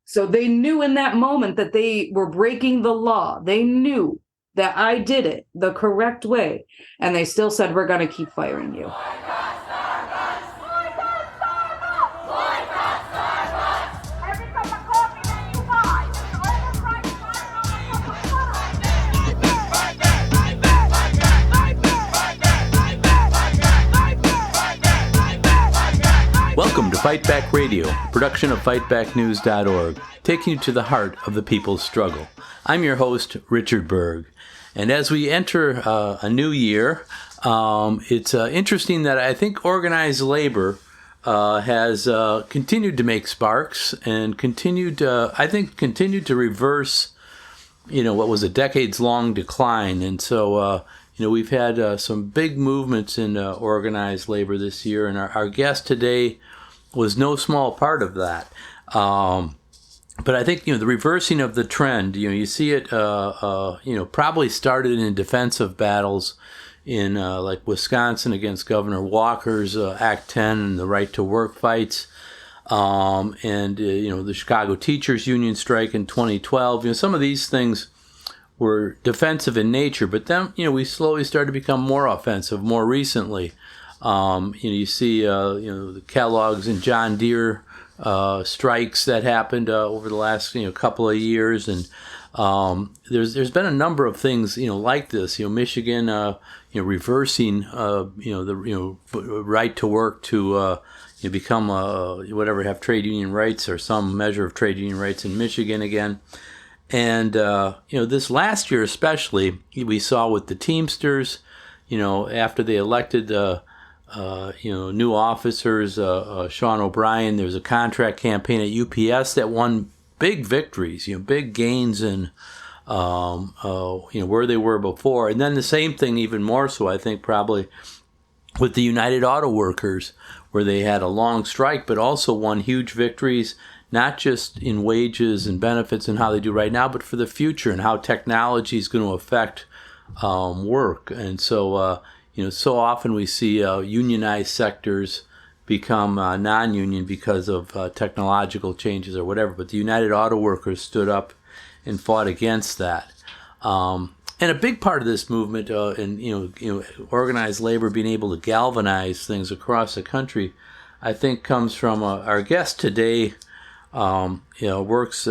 So they knew in that moment that they were breaking the law. They knew that I did it the correct way. And they still said, we're going to keep firing you. Welcome to Fight Back Radio, a production of FightBackNews.org, taking you to the heart of the people's struggle. I'm your host, Richard Berg. And as we enter a new year, it's interesting that I think organized labor has continued to make sparks and continued to reverse, what was a decades-long decline. And so, we've had some big movements in organized labor this year, and our guest today was no small part of that. But I think, the reversing of the trend, you see it, probably started in defensive battles in like Wisconsin against Governor Walker's Act 10 and the right to work fights. And the Chicago Teachers Union strike in 2012. Some of these things were defensive in nature, but then, we slowly started to become more offensive more recently. You see, the Kellogg's and John Deere strikes that happened over the last, couple of years. And there's been a number of things, like this, Michigan, reversing, the right to work to become, have trade union rights or some measure of trade union rights in Michigan again. And, this last year especially, we saw with the Teamsters, after they elected, new officers, Sean O'Brien, there was a contract campaign at UPS that won big victories, big gains in, where they were before. And then the same thing, even more so, I think, probably with the United Auto Workers, where they had a long strike, but also won huge victories, not just in wages and benefits and how they do right now, but for the future and how technology is going to affect work. And so, so often we see unionized sectors become non-union because of technological changes or whatever. But the United Auto Workers stood up and fought against that. And a big part of this movement, and organized labor being able to galvanize things across the country, I think comes from our guest today. Has worked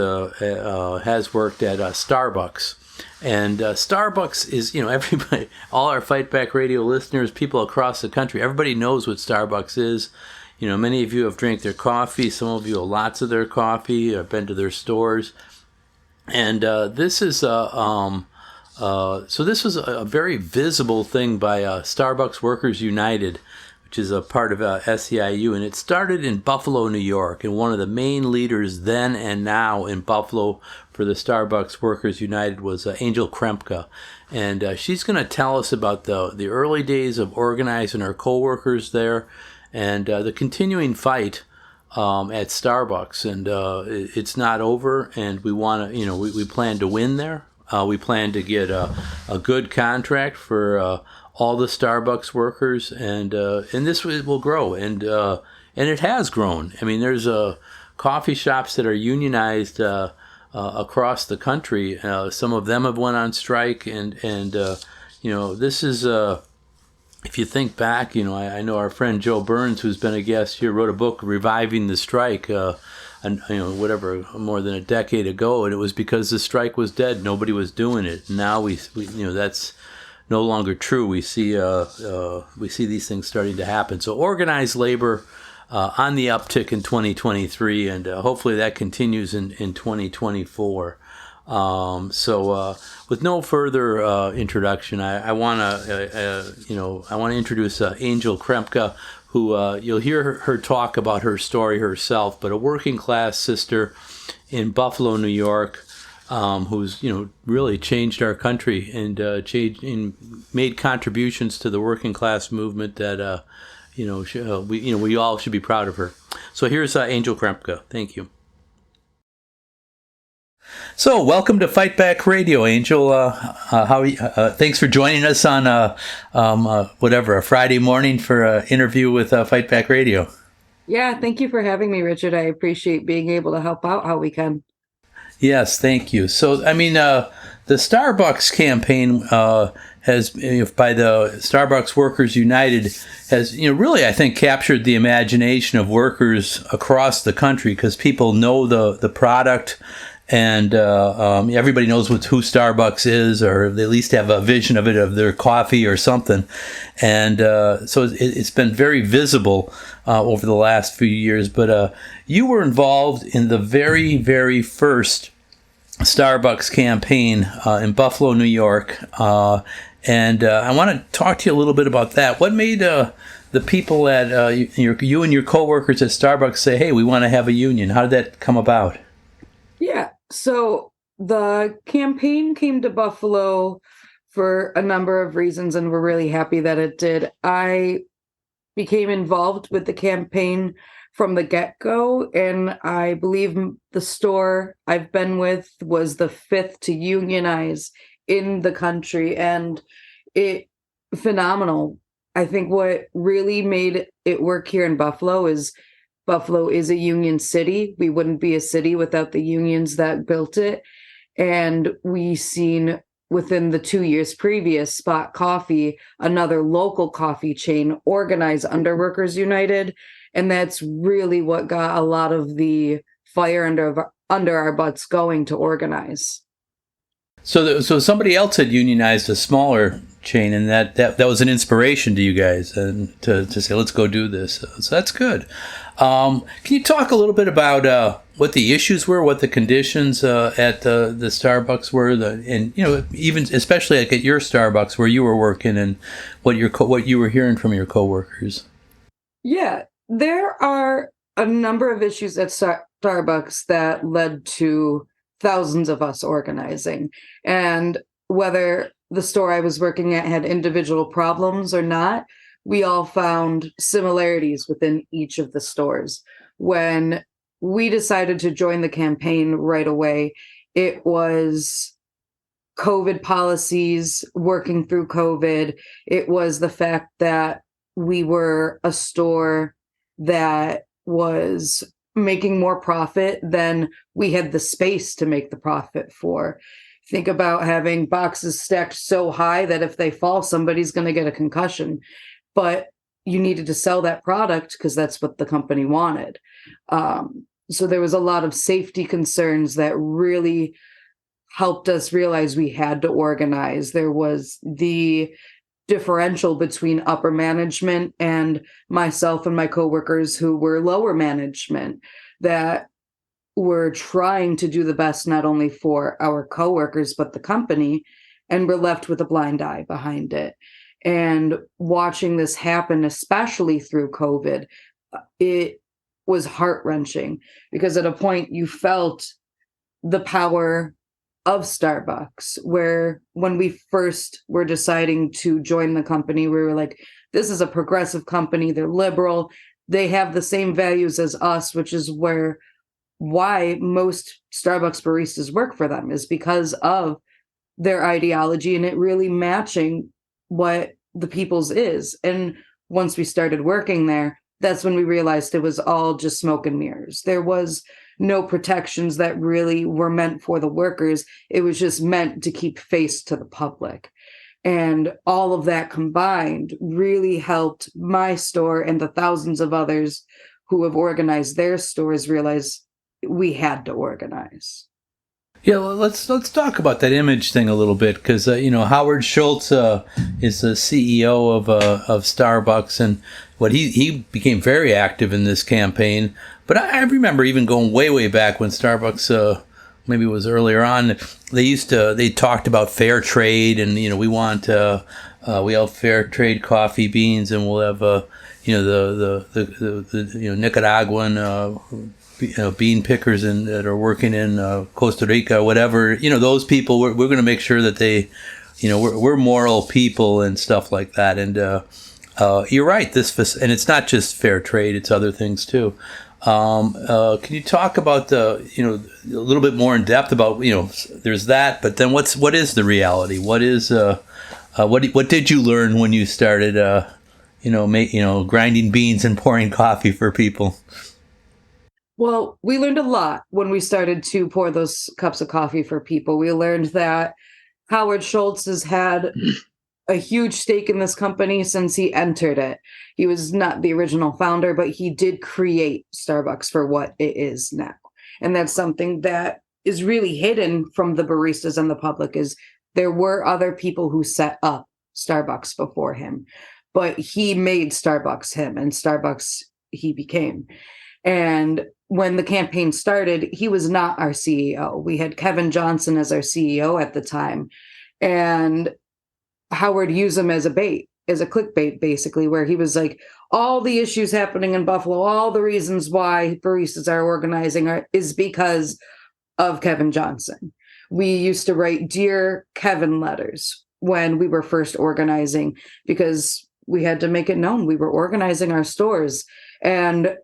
at Starbucks. And Starbucks is, everybody, all our Fight Back Radio listeners, people across the country, everybody knows what Starbucks is. Many of you have drank their coffee. Some of you have lots of their coffee or been to their stores. And this is so this was a very visible thing by Starbucks Workers United, which is a part of SEIU, and it started in Buffalo, New York, and one of the main leaders then and now in Buffalo for the Starbucks Workers United was Angel Krempa, and she's going to tell us about the early days of organizing our coworkers there, and the continuing fight at Starbucks, and it's not over, and we want to, we plan to win there. We plan to get a good contract for all the Starbucks workers, and this will grow, and it has grown. I mean, there's coffee shops that are unionized across the country. Some of them have went on strike, and this is if you think back, I know our friend Joe Burns, who's been a guest here, wrote a book, Reviving the Strike, more than a decade ago, and it was because the strike was dead. Nobody was doing it. Now we that's no longer true. We see these things starting to happen. So organized labor on the uptick in 2023, and hopefully that continues in 2024. With no further introduction, I want to introduce Angel Krempa, who you'll hear her talk about her story herself, but a working class sister in Buffalo, New York, who's really changed our country and made contributions to the working class movement that we all should be proud of her. So here's Angel Krempa. Thank you. So welcome to Fight Back Radio, Angel. How are you? Thanks for joining us on a Friday morning for an interview with Fight Back Radio. Yeah, thank you for having me, Richard. I appreciate being able to help out how we can. Yes, thank you. So, I mean, the Starbucks campaign has, by the Starbucks Workers United, has, really, I think, captured the imagination of workers across the country because people know the product, and everybody knows who Starbucks is, or they at least have a vision of it, of their coffee or something. And so it's been very visible over the last few years. But you were involved in the very, very first Starbucks campaign in Buffalo, New York. And I want to talk to you a little bit about that. What made the people at you and your coworkers at Starbucks say, "Hey, we want to have a union"? How did that come about? Yeah. So the campaign came to Buffalo for a number of reasons, and we're really happy that it did. I became involved with the campaign from the get-go, and I believe the store I've been with was the fifth to unionize in the country, and it phenomenal. I think what really made it work here in Buffalo is a union city. We wouldn't be a city without the unions that built it. And we seen within the 2 years previous, Spot Coffee, another local coffee chain, organize under Workers United. And that's really what got a lot of the fire under our butts going to organize. So somebody else had unionized a smaller chain, and that was an inspiration to you guys, and to say, let's go do this. So that's good. Can you talk a little bit about what the issues were, what the conditions at the Starbucks were, and even especially like at your Starbucks where you were working, and what you were hearing from your coworkers? Yeah, there are a number of issues at Starbucks that led to thousands of us organizing. And whether the store I was working at had individual problems or not, we all found similarities within each of the stores. When we decided to join the campaign right away, it was COVID policies, working through COVID. It was the fact that we were a store that was making more profit than we had the space to make the profit for. Think about having boxes stacked so high that if they fall, somebody's going to get a concussion. But you needed to sell that product because that's what the company wanted. So there was a lot of safety concerns that really helped us realize we had to organize. There was the differential between upper management and myself and my coworkers who were lower management that were trying to do the best not only for our coworkers but the company, and we're left with a blind eye behind it. And watching this happen, especially through COVID, it was heart-wrenching because at a point you felt the power of Starbucks, where when we first were deciding to join the company, we were like, this is a progressive company. They're liberal. They have the same values as us, which is why most Starbucks baristas work for them, is because of their ideology and it really matching what the people's is. And once we started working there, that's when we realized it was all just smoke and mirrors. There was no protections that really were meant for the workers. It was just meant to keep face to the public. And all of that combined really helped my store and the thousands of others who have organized their stores realize we had to organize. Yeah, well, let's talk about that image thing a little bit because Howard Schultz is the CEO of Starbucks, and he became very active in this campaign. But I remember even going way back when Starbucks maybe it was earlier on. They talked about fair trade, and we have fair trade coffee beans, and we'll have the Nicaraguan. Bean pickers that are working in Costa Rica, whatever, those people, we're going to make sure that they, we're moral people and stuff like that. And you're right, and it's not just fair trade, it's other things too. Can you talk about a little bit more in depth about, there's that, but then what is the reality? What is, what did you learn when you started, grinding beans and pouring coffee for people. Well, we learned a lot when we started to pour those cups of coffee for people. We learned that Howard Schultz has had a huge stake in this company since he entered it. He was not the original founder, but he did create Starbucks for what it is now. And that's something that is really hidden from the baristas and the public, is there were other people who set up Starbucks before him, but he made Starbucks him, and Starbucks he became. And when the campaign started, he was not our CEO. We had Kevin Johnson as our CEO at the time. And Howard used him as a bait, as a clickbait, basically, where he was like, all the issues happening in Buffalo, all the reasons why baristas are organizing is because of Kevin Johnson. We used to write Dear Kevin letters when we were first organizing, because we had to make it known we were organizing our stores. And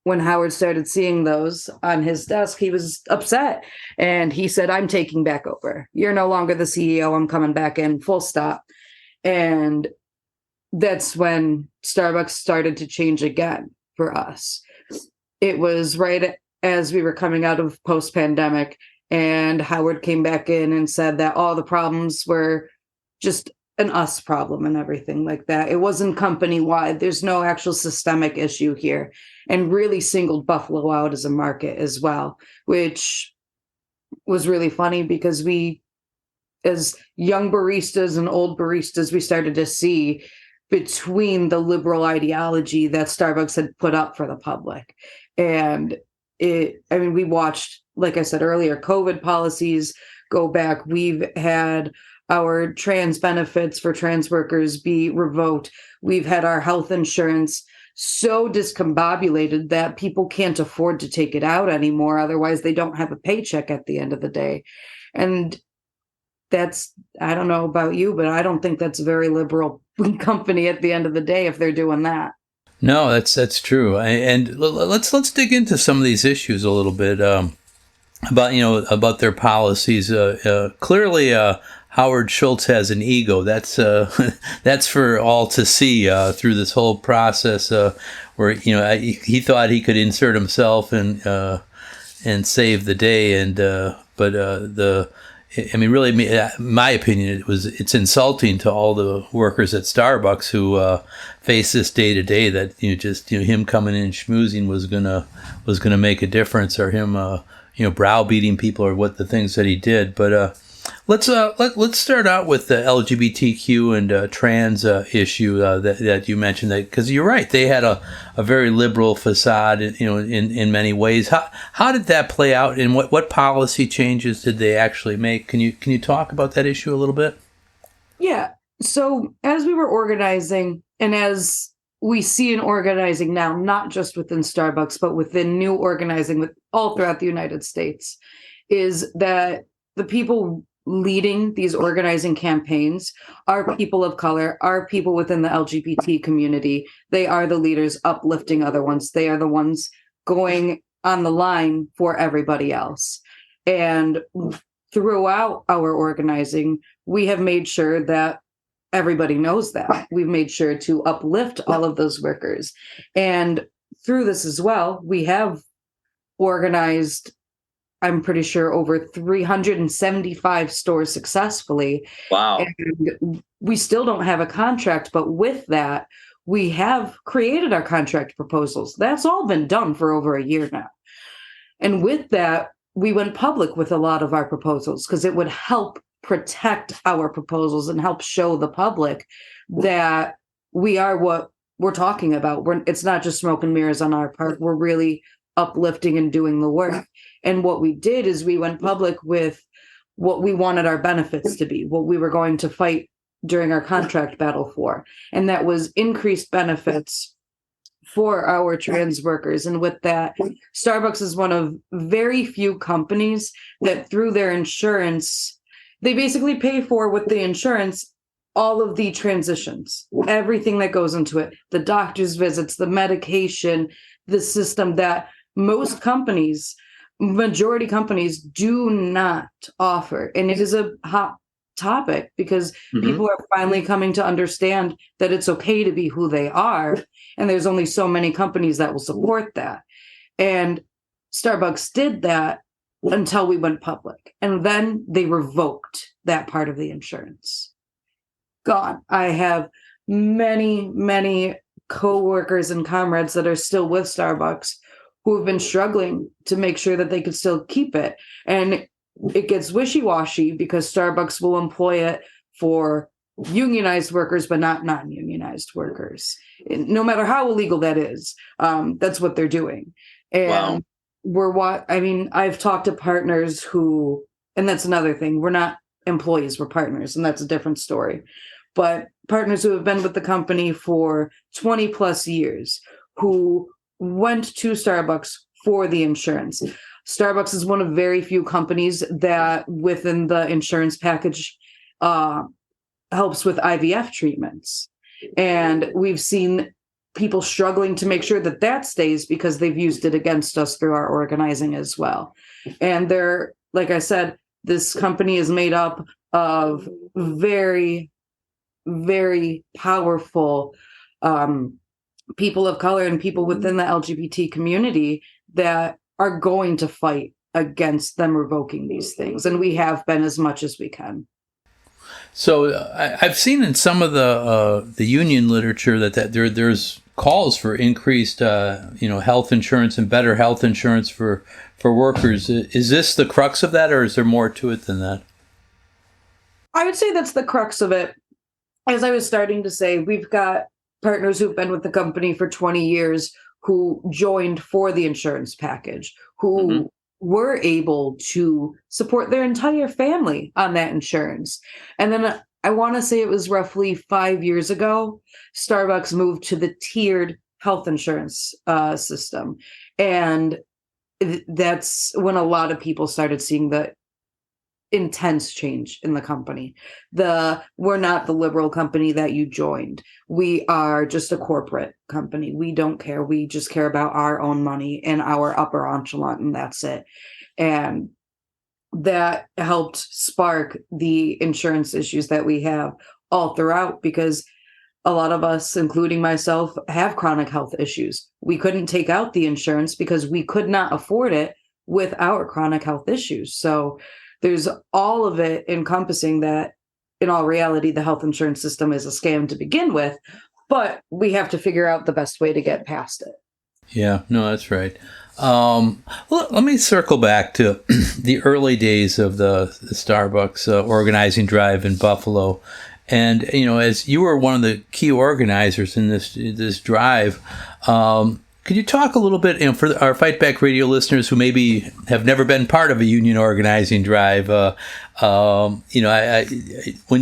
when Howard started seeing those on his desk, he was upset. And he said, I'm taking back over. You're no longer the CEO. I'm coming back in, full stop. And that's when Starbucks started to change again for us. It was right as we were coming out of post-pandemic, and Howard came back in and said that all the problems were just an us problem and everything like that. It wasn't company-wide. There's no actual systemic issue here, and really singled Buffalo out as a market as well, which was really funny because we, as young baristas and old baristas, we started to see between the liberal ideology that Starbucks had put up for the public. And we watched, like I said earlier, COVID policies go back. We've had our trans benefits for trans workers be revoked. We've had our health insurance so discombobulated that people can't afford to take it out anymore. Otherwise, they don't have a paycheck at the end of the day. And that's, I don't know about you, but I don't think that's a very liberal company at the end of the day if they're doing that. No, that's true. And let's dig into some of these issues a little bit, about their policies. Clearly, Howard Schultz has an ego. That's that's for all to see through this whole process, where he thought he could insert himself and save the day, really, my opinion, it's insulting to all the workers at Starbucks who face this day to day, that him coming in and schmoozing was gonna make a difference, or him browbeating people, or what the things that he did. But let's start out with the LGBTQ and trans issue that you mentioned, because you're right, they had a very liberal facade, in many ways. How did that play out, and what policy changes did they actually make? Can you talk about that issue a little bit? Yeah. So as we were organizing, and as we see in organizing now, not just within Starbucks, but within new organizing with all throughout the United States, is that the people leading these organizing campaigns are people of color, are people within the LGBT community. They are the leaders uplifting other ones. They are the ones going on the line for everybody else. And throughout our organizing, we have made sure that everybody knows that. We've made sure to uplift all of those workers. And through this as well, we have organized, I'm pretty sure, over 375 stores successfully. Wow. And we still don't have a contract, but with that, we have created our contract proposals. That's all been done for over a year now. And with that, we went public with a lot of our proposals, because it would help protect our proposals and help show the public that we are what we're talking about. It's not just smoke and mirrors on our part. We're really uplifting and doing the work. And what we did is we went public with what we wanted our benefits to be, what we were going to fight during our contract battle for. And that was increased benefits for our trans workers. And with that, Starbucks is one of very few companies that through their insurance, they basically pay for, with the insurance, all of the transitions, everything that goes into it, the doctor's visits, the medication, the system that most companies, majority companies, do not offer. And it is a hot topic because Mhm. people are finally coming to understand that it's okay to be who they are. And there's only so many companies that will support that. And Starbucks did that until we went public. And then they revoked that part of the insurance. Gone. I have many, many coworkers and comrades that are still with Starbucks who have been struggling to make sure that they could still keep it. And it gets wishy-washy because Starbucks will employ it for unionized workers, but not non-unionized workers. No matter how illegal that is, that's what they're doing. Wow. And I've talked to partners who, and that's another thing, we're not employees, we're partners, and that's a different story. But partners who have been with the company for 20 plus years who went to Starbucks for the insurance. Starbucks is one of very few companies that within the insurance package helps with IVF treatments. And we've seen people struggling to make sure that that stays because they've used it against us through our organizing as well. And they're, like I said, this company is made up of very, very powerful people of color and people within the LGBT community that are going to fight against them revoking these things. And we have been as much as we can. So I've seen in some of the union literature that there's calls for increased health insurance and better health insurance for workers. Is this the crux of that, or is there more to it than that? I would say that's the crux of it. As I was starting to say, we've got partners who've been with the company for 20 years who joined for the insurance package, who were able to support their entire family on that insurance. And then I want to say it was roughly 5 years ago, Starbucks moved to the tiered health insurance system. And that's when a lot of people started seeing the intense change in the company. We're not the liberal company that you joined. We are just a corporate company. We don't care. We just care about our own money and our upper echelon, and that's it. And that helped spark the insurance issues that we have all throughout because a lot of us, including myself, have chronic health issues. We couldn't take out the insurance because we could not afford it with our chronic health issues. So there's all of it encompassing that in all reality, the health insurance system is a scam to begin with, but we have to figure out the best way to get past it. Yeah, no, that's right. Let me circle back to the early days of the Starbucks organizing drive in Buffalo. And, as you were one of the key organizers in this drive, could you talk a little bit, for our Fight Back Radio listeners who maybe have never been part of a union organizing drive? When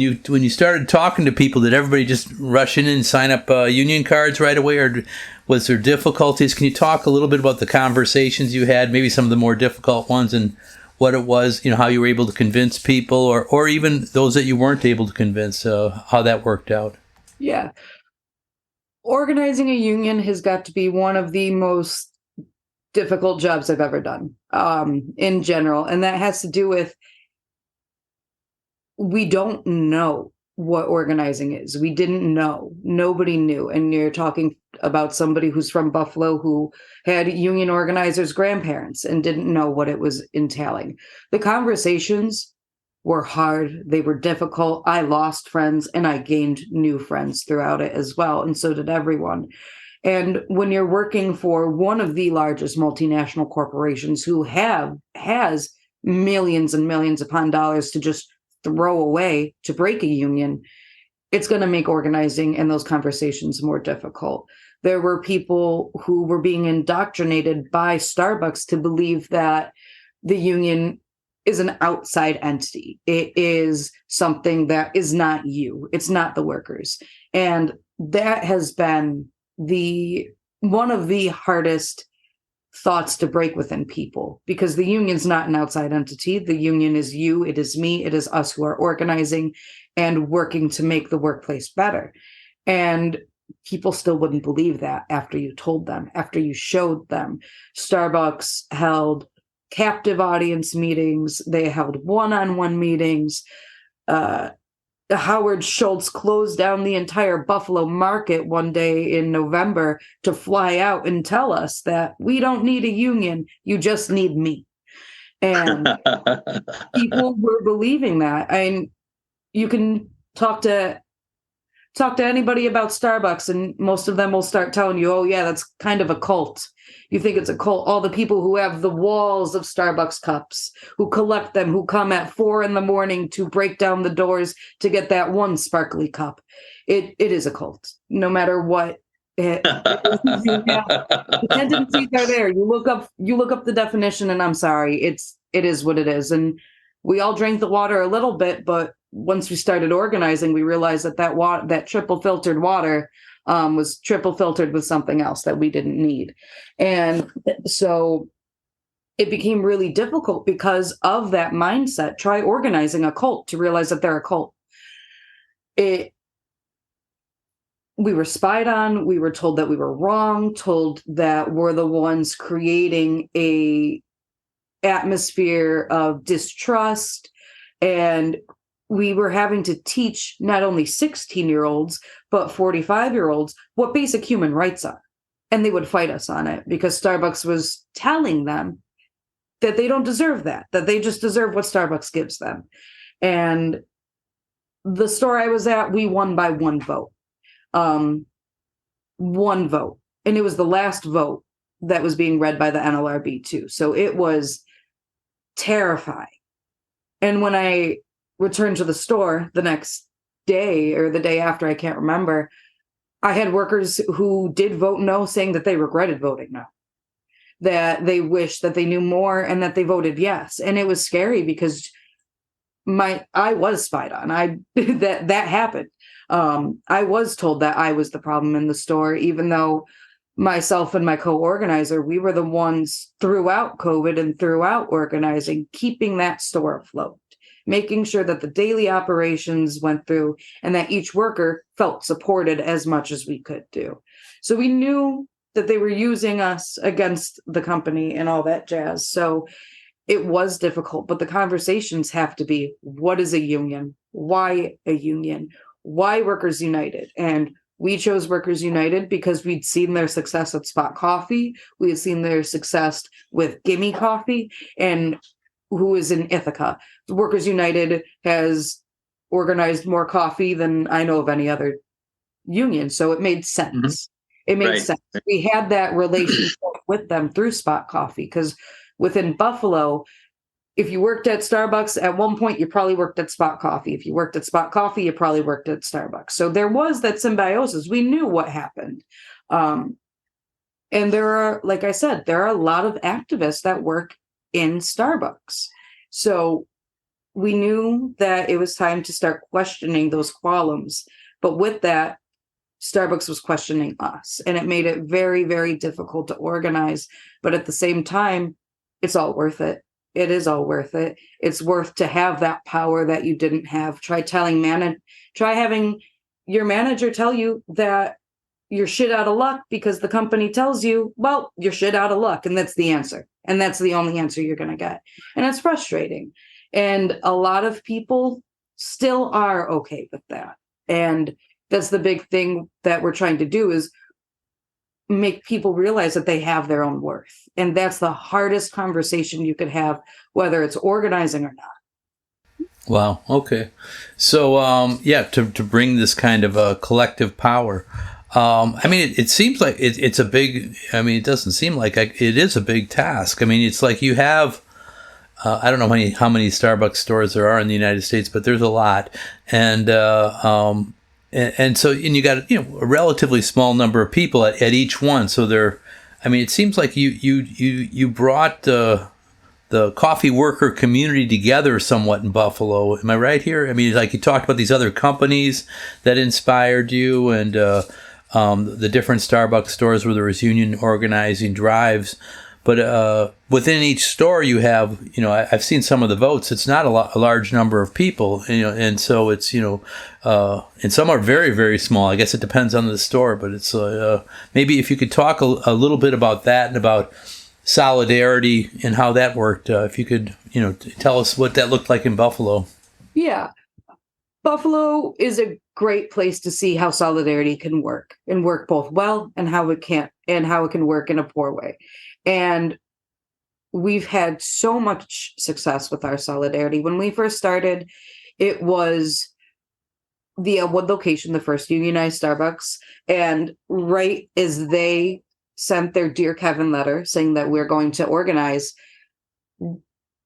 you started talking to people, did everybody just rush in and sign up union cards right away, or was there difficulties? Can you talk a little bit about the conversations you had, maybe some of the more difficult ones, and what it was, how you were able to convince people, or even those that you weren't able to convince, how that worked out? Yeah. Organizing a union has got to be one of the most difficult jobs I've ever done in general. And that has to do with we don't know what organizing is. We didn't know. Nobody knew. And you're talking about somebody who's from Buffalo who had union organizers' grandparents and didn't know what it was entailing. The conversations were hard. They were difficult. I lost friends and I gained new friends throughout it as well. And so did everyone. And when you're working for one of the largest multinational corporations who has millions and millions upon dollars to just throw away to break a union, it's going to make organizing and those conversations more difficult. There were people who were being indoctrinated by Starbucks to believe that the union is an outside entity. It is something that is not you. It's not the workers. And that has been one of the hardest thoughts to break within people, because the union's not an outside entity. The union is you, it is me, it is us who are organizing and working to make the workplace better. And people still wouldn't believe that after you told them, after you showed them. Starbucks held captive audience meetings, they held one-on-one meetings, uh, Howard Schultz closed down the entire Buffalo market one day in November to fly out and tell us that we don't need a union, you just need me. And people were believing that. And you can talk to anybody about Starbucks, and most of them will start telling you, oh, yeah, that's kind of a cult. You think it's a cult. All the people who have the walls of Starbucks cups, who collect them, who come at 4 a.m. to break down the doors to get that one sparkly cup. It is a cult, no matter what. The tendencies are there. You look up the definition, and I'm sorry, it is what it is. And we all drank the water a little bit, but once we started organizing, we realized that triple filtered water was triple filtered with something else that we didn't need. And so it became really difficult because of that mindset. Try organizing a cult to realize that they're a cult. We were spied on. We were told that we were wrong, told that we're the ones creating a atmosphere of distrust. And we were having to teach not only 16-year-olds, but 45-year-olds what basic human rights are. And they would fight us on it because Starbucks was telling them that they don't deserve that they just deserve what Starbucks gives them. And the store I was at, we won by one vote. One vote. And it was the last vote that was being read by the NLRB too. So it was terrifying. And when I returned to the store the next day or the day after, I can't remember, I had workers who did vote no, saying that they regretted voting no, that they wished that they knew more and that they voted yes. And it was scary because I was spied on. That happened. I was told that I was the problem in the store, even though myself and my co-organizer, we were the ones throughout COVID and throughout organizing, keeping that store afloat, making sure that the daily operations went through and that each worker felt supported as much as we could do. So we knew that they were using us against the company and all that jazz. So it was difficult, but the conversations have to be, what is a union? Why a union? Why Workers United? And we chose Workers United because we'd seen their success at Spot Coffee. We had seen their success with Gimme Coffee, and who is in Ithaca. Workers United has organized more coffee than I know of any other union. So it made sense. Mm-hmm. It made sense. We had that relationship with them through Spot Coffee because within Buffalo, if you worked at Starbucks at one point, you probably worked at Spot Coffee. If you worked at Spot Coffee, you probably worked at Starbucks. So there was that symbiosis. We knew what happened. And there are, like I said, there are a lot of activists that work in Starbucks. So we knew that it was time to start questioning those qualms. But with that, Starbucks was questioning us. And it made it very, very difficult to organize. But at the same time, it's all worth it. It is all worth it. It's worth to have that power that you didn't have. Try having your manager tell you that you're shit out of luck because the company tells you, well, you're shit out of luck. And that's the answer. And that's the only answer you're going to get. And it's frustrating. And a lot of people still are okay with that. And that's the big thing that we're trying to do is make people realize that they have their own worth. And that's the hardest conversation you could have, whether it's organizing or not. Wow. Okay. So, to bring this kind of collective power, it seems like it's a big, it doesn't seem like it is a big task. It's like you have, I don't know how many Starbucks stores there are in the United States, but there's a lot. And you got, a relatively small number of people at each one. So it seems like you brought the coffee worker community together somewhat in Buffalo. Am I right here? Like you talked about these other companies that inspired you and the different Starbucks stores where there was union organizing drives. But within each store you have, I've seen some of the votes. It's not a large number of people, and so it's, and some are very, very small. I guess it depends on the store, but it's maybe if you could talk a little bit about that and about solidarity and how that worked. If you could, tell us what that looked like in Buffalo. Yeah. Buffalo is a great place to see how solidarity can work and work both well and how it can't and how it can work in a poor way. And we've had so much success with our solidarity. When we first started, it was the one location, the first unionized Starbucks. And right as they sent their Dear Kevin letter saying that we're going to organize,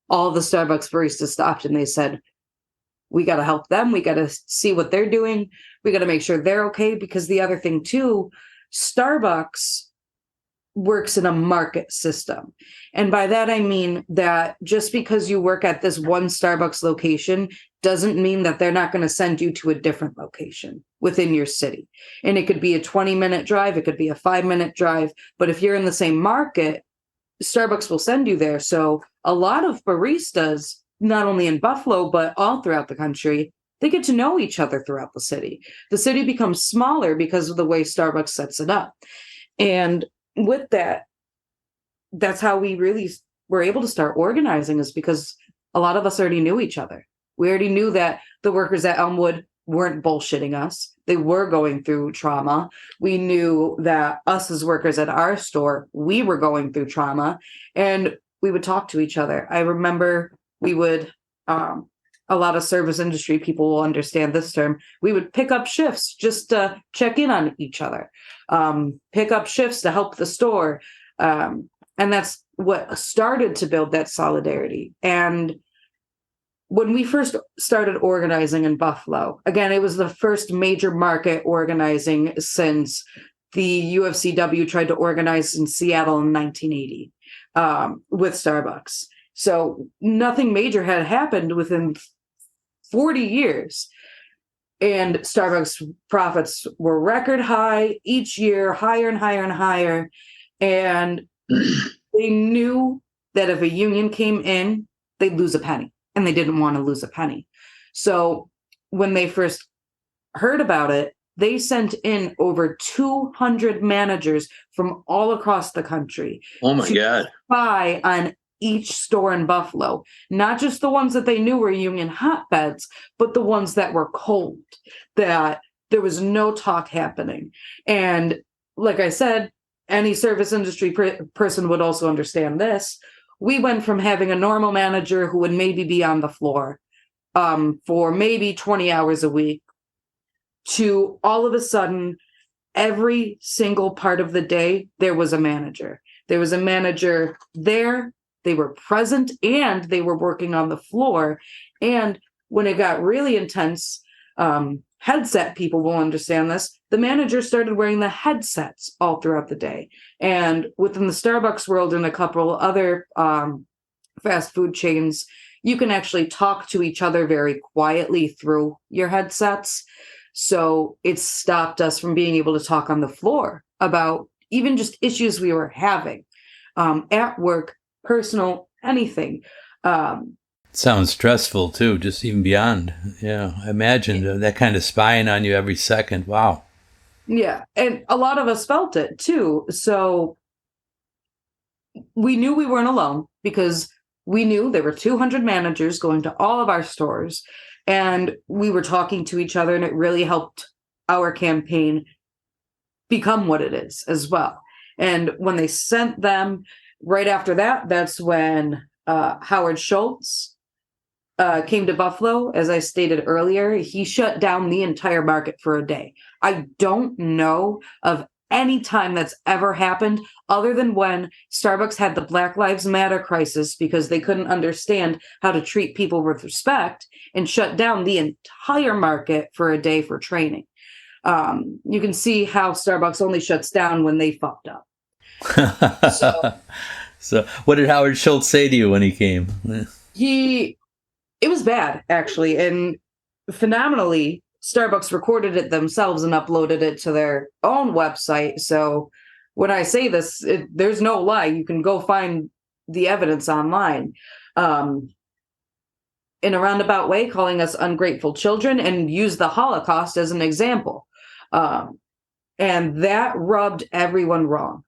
all the Starbucks baristas stopped and they said, we got to help them. We got to see what they're doing. We got to make sure they're okay. Because the other thing too, Starbucks works in a market system. And by that, I mean that just because you work at this one Starbucks location doesn't mean that they're not going to send you to a different location within your city. And it could be a 20-minute drive. It could be a 5-minute drive. But if you're in the same market, Starbucks will send you there. So a lot of baristas, not only in Buffalo, but all throughout the country, they get to know each other throughout the city. The city becomes smaller because of the way Starbucks sets it up. And with that, that's how we really were able to start organizing, is because a lot of us already knew each other. We already knew that the workers at Elmwood weren't bullshitting us. They were going through trauma. We knew that us as workers at our store, we were going through trauma, and we would talk to each other. I remember we would, a lot of service industry people will understand this term. We would pick up shifts just to check in on each other, pick up shifts to help the store. And that's what started to build that solidarity. And when we first started organizing in Buffalo, again, it was the first major market organizing since the UFCW tried to organize in Seattle in 1980 with Starbucks. So nothing major had happened within 40 years. And Starbucks profits were record high each year, higher and higher and higher. And they knew that if a union came in, they'd lose a penny. And they didn't want to lose a penny. So when they first heard about it, they sent in over 200 managers from all across the country. Oh my God. Spy on each store in Buffalo, not just the ones that they knew were union hotbeds, but the ones that were cold, that there was no talk happening. And like I said, any service industry person would also understand this. We went from having a normal manager who would maybe be on the floor for maybe 20 hours a week to all of a sudden, every single part of the day, there was a manager. There was a manager there. They were present and they were working on the floor. And when it got really intense, headset people will understand this. The manager started wearing the headsets all throughout the day. And within the Starbucks world and a couple other fast food chains, you can actually talk to each other very quietly through your headsets. So it stopped us from being able to talk on the floor about even just issues we were having at work, personal, anything. Sounds stressful too, just even beyond. Yeah, I imagine that kind of spying on you every second. Wow. Yeah, and a lot of us felt it too. So we knew we weren't alone because we knew there were 200 managers going to all of our stores, and we were talking to each other, and it really helped our campaign become what it is as well. And when they sent them, right after that, that's when Howard Schultz came to Buffalo. As I stated earlier, he shut down the entire market for a day. I don't know of any time that's ever happened other than when Starbucks had the Black Lives Matter crisis because they couldn't understand how to treat people with respect and shut down the entire market for a day for training. You can see how Starbucks only shuts down when they fucked up. So what did Howard Schultz say to you when he came? It was bad, actually. And phenomenally, Starbucks recorded it themselves and uploaded it to their own website. So when I say this, there's no lie. You can go find the evidence online. In a roundabout way, calling us ungrateful children, and use the Holocaust as an example. And that rubbed everyone wrong.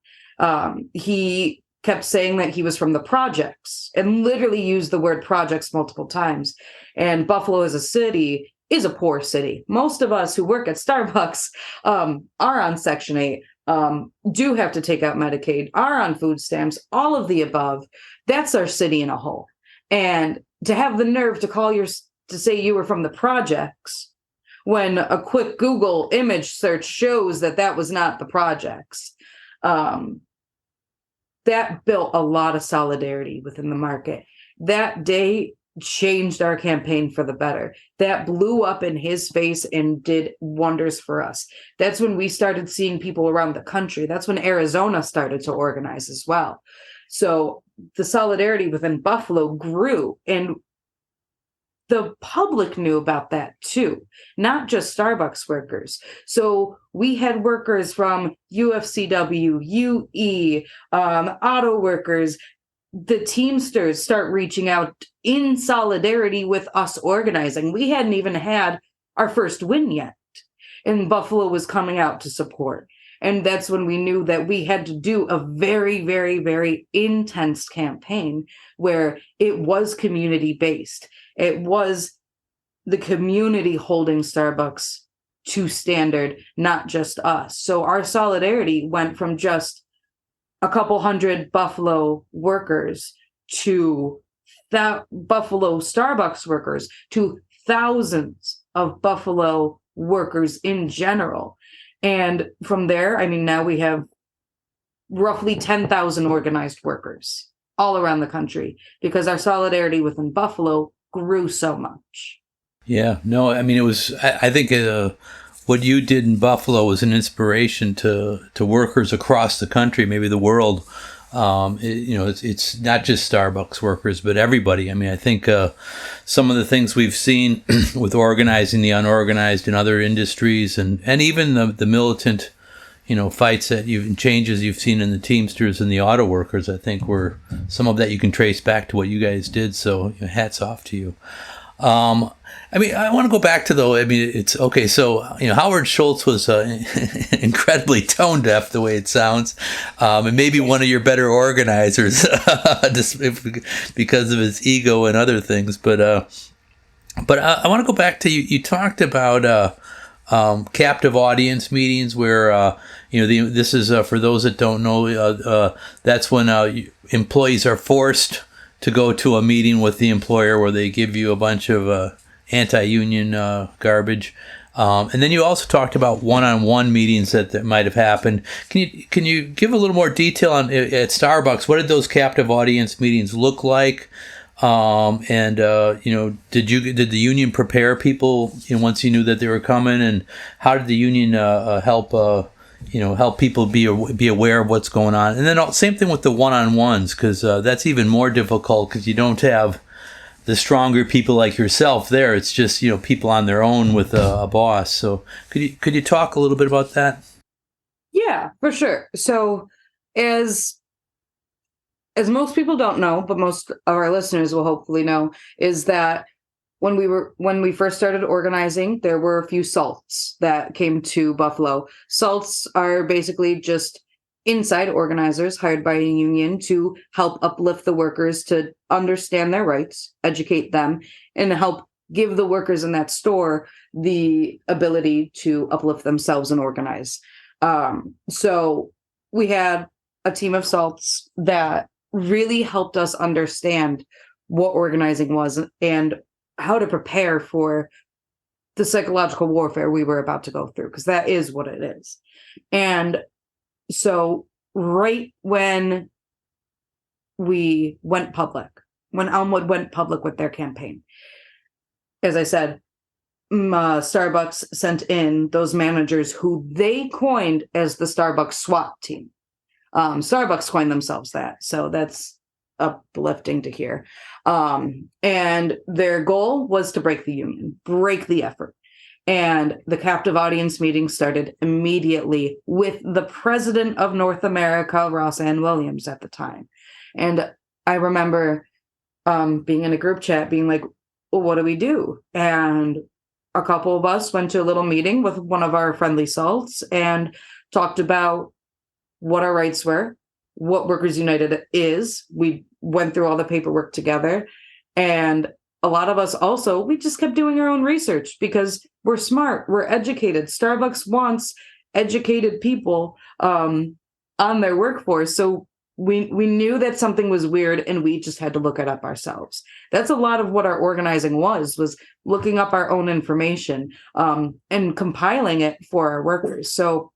He kept saying that he was from the projects and literally used the word projects multiple times. And Buffalo as a city is a poor city. Most of us who work at Starbucks are on Section 8, do have to take out Medicaid, are on food stamps, all of the above. That's our city in a whole. And to have the nerve to say you were from the projects when a quick Google image search shows that that was not the projects, that built a lot of solidarity within the market. That day changed our campaign for the better. That blew up in his face and did wonders for us. That's when we started seeing people around the country. That's when Arizona started to organize as well. So the solidarity within Buffalo grew, and the public knew about that too, not just Starbucks workers. So we had workers from UFCW, UE, auto workers, the Teamsters start reaching out in solidarity with us organizing. We hadn't even had our first win yet, and Buffalo was coming out to support. And that's when we knew that we had to do a very, very, very intense campaign where it was community-based. It was the community holding Starbucks to standard, not just us. So our solidarity went from just a couple hundred Buffalo workers to Buffalo Starbucks workers to thousands of Buffalo workers in general. And from there, I mean, now we have roughly 10,000 organized workers all around the country because our solidarity within Buffalo grew so much. Yeah, no, I mean, I think what you did in Buffalo was an inspiration to workers across the country, maybe the world. It's not just Starbucks workers, but everybody. I mean, I think some of the things we've seen with organizing the unorganized in other industries, and even the militant, fights changes you've seen in the Teamsters and the auto workers, I think were some of that you can trace back to what you guys did. So hats off to you. I mean, I want to go back to it's okay. So, Howard Schultz was incredibly tone deaf, the way it sounds, and maybe one of your better organizers, just because of his ego and other things. But I want to go back to you. You talked about captive audience meetings, where this is for those that don't know. That's when employees are forced to go to a meeting with the employer where they give you a bunch of anti-union garbage. And then you also talked about one-on-one meetings that might have happened. Can you give a little more detail on at Starbucks? What did those captive audience meetings look like? Did the union prepare people once you knew that they were coming? And how did the union help people be aware of what's going on? And then same thing with the one-on-ones, because that's even more difficult because you don't have the stronger people like yourself there. It's just people on their own with a boss. So could you talk a little bit about that? Yeah, for sure. So as most people don't know, but most of our listeners will hopefully know, is that when we first started organizing, there were a few SALTs that came to Buffalo. SALTs are basically just inside organizers hired by a union to help uplift the workers, to understand their rights, educate them, and help give the workers in that store the ability to uplift themselves and organize. So we had a team of SALTs that really helped us understand what organizing was and how to prepare for the psychological warfare we were about to go through, because that is what it is. And so right when we went public, when Elmwood went public with their campaign, as I said, Starbucks sent in those managers who they coined as the Starbucks SWAT team. Starbucks coined themselves that, so that's uplifting to hear. And their goal was to break the union, break the effort. And the captive audience meeting started immediately with the president of North America, Ross Ann Williams, at the time. And I remember being in a group chat being like, well, what do we do? And a couple of us went to a little meeting with one of our friendly SALTs and talked about what our rights were, what Workers United is. We went through all the paperwork together, and a lot of us also, we just kept doing our own research because we're smart, we're educated. Starbucks wants educated people on their workforce. So we knew that something was weird and we just had to look it up ourselves. That's a lot of what our organizing was looking up our own information and compiling it for our workers. So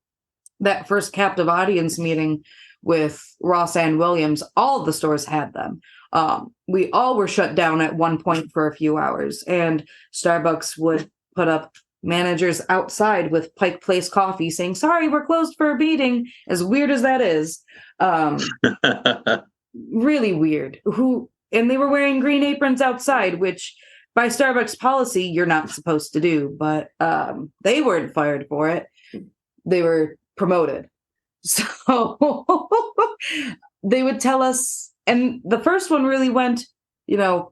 that first captive audience meeting with Ross and Williams, all of the stores had them. We all were shut down at one point for a few hours, and Starbucks would put up managers outside with Pike Place coffee saying, "Sorry, we're closed for a meeting." As weird as that is, really weird. And they were wearing green aprons outside, which by Starbucks policy, you're not supposed to do, but they weren't fired for it. They were promoted. So they would tell us, and the first one really went,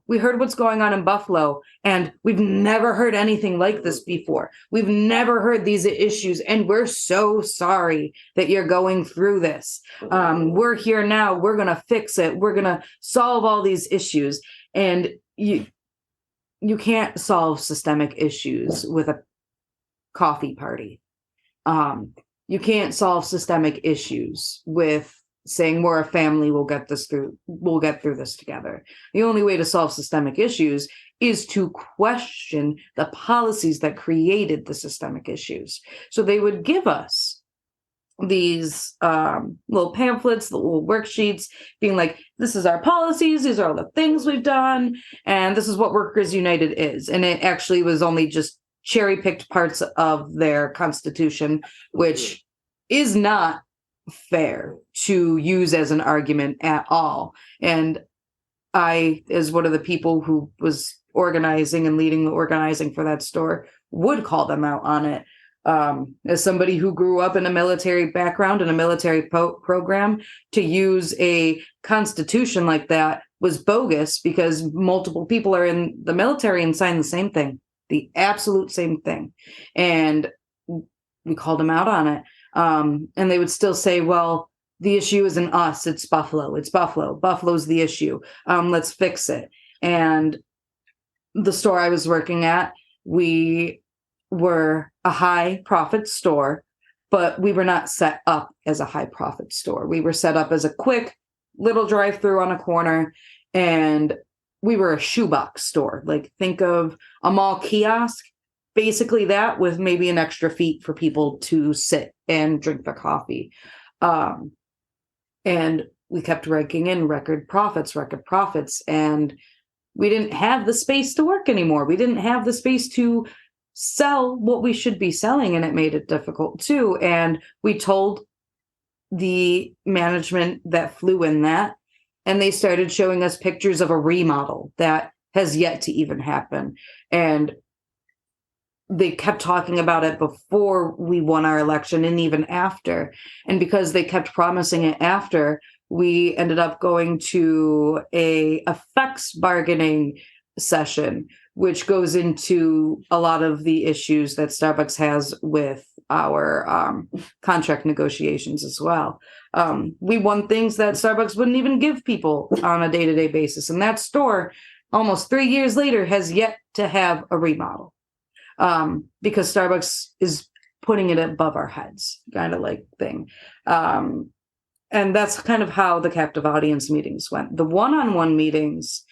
we heard what's going on in Buffalo, and we've never heard anything like this before. We've never heard these issues, and we're so sorry that you're going through this. We're here now. We're going to fix it. We're going to solve all these issues. And you can't solve systemic issues with a coffee party. You can't solve systemic issues with saying we're a family, we'll get through this together. The only way to solve systemic issues is to question the policies that created the systemic issues. So they would give us these little pamphlets, the little worksheets, being like, this is our policies, these are all the things we've done, and this is what Workers United is. And it actually was only just cherry-picked parts of their constitution, which is not fair to use as an argument at all. And I, as one of the people who was organizing and leading the organizing for that store, would call them out on it. As somebody who grew up in a military background and a military program, to use a constitution like that was bogus, because multiple people are in the military and sign the same thing. The absolute same thing. And we called them out on it. And they would still say, well, the issue isn't us, it's Buffalo. It's Buffalo. Buffalo's the issue. Let's fix it. And the store I was working at, we were a high profit store, but we were not set up as a high profit store. We were set up as a quick little drive-through on a corner, and we were a shoebox store. Like, think of a mall kiosk, basically that, with maybe an extra feet for people to sit and drink their coffee. And we kept raking in record profits, and we didn't have the space to work anymore. We didn't have the space to sell what we should be selling, and it made it difficult too. And we told the management that flew in that, and they started showing us pictures of a remodel that has yet to even happen. And they kept talking about it before we won our election and even after. And because they kept promising it after, we ended up going to a effects bargaining session, which goes into a lot of the issues that Starbucks has with our contract negotiations as well. We won things that Starbucks wouldn't even give people on a day-to-day basis. And that store, almost 3 years later, has yet to have a remodel, because Starbucks is putting it above our heads, kind of like thing. And that's kind of how the captive audience meetings went. The one-on-one meetings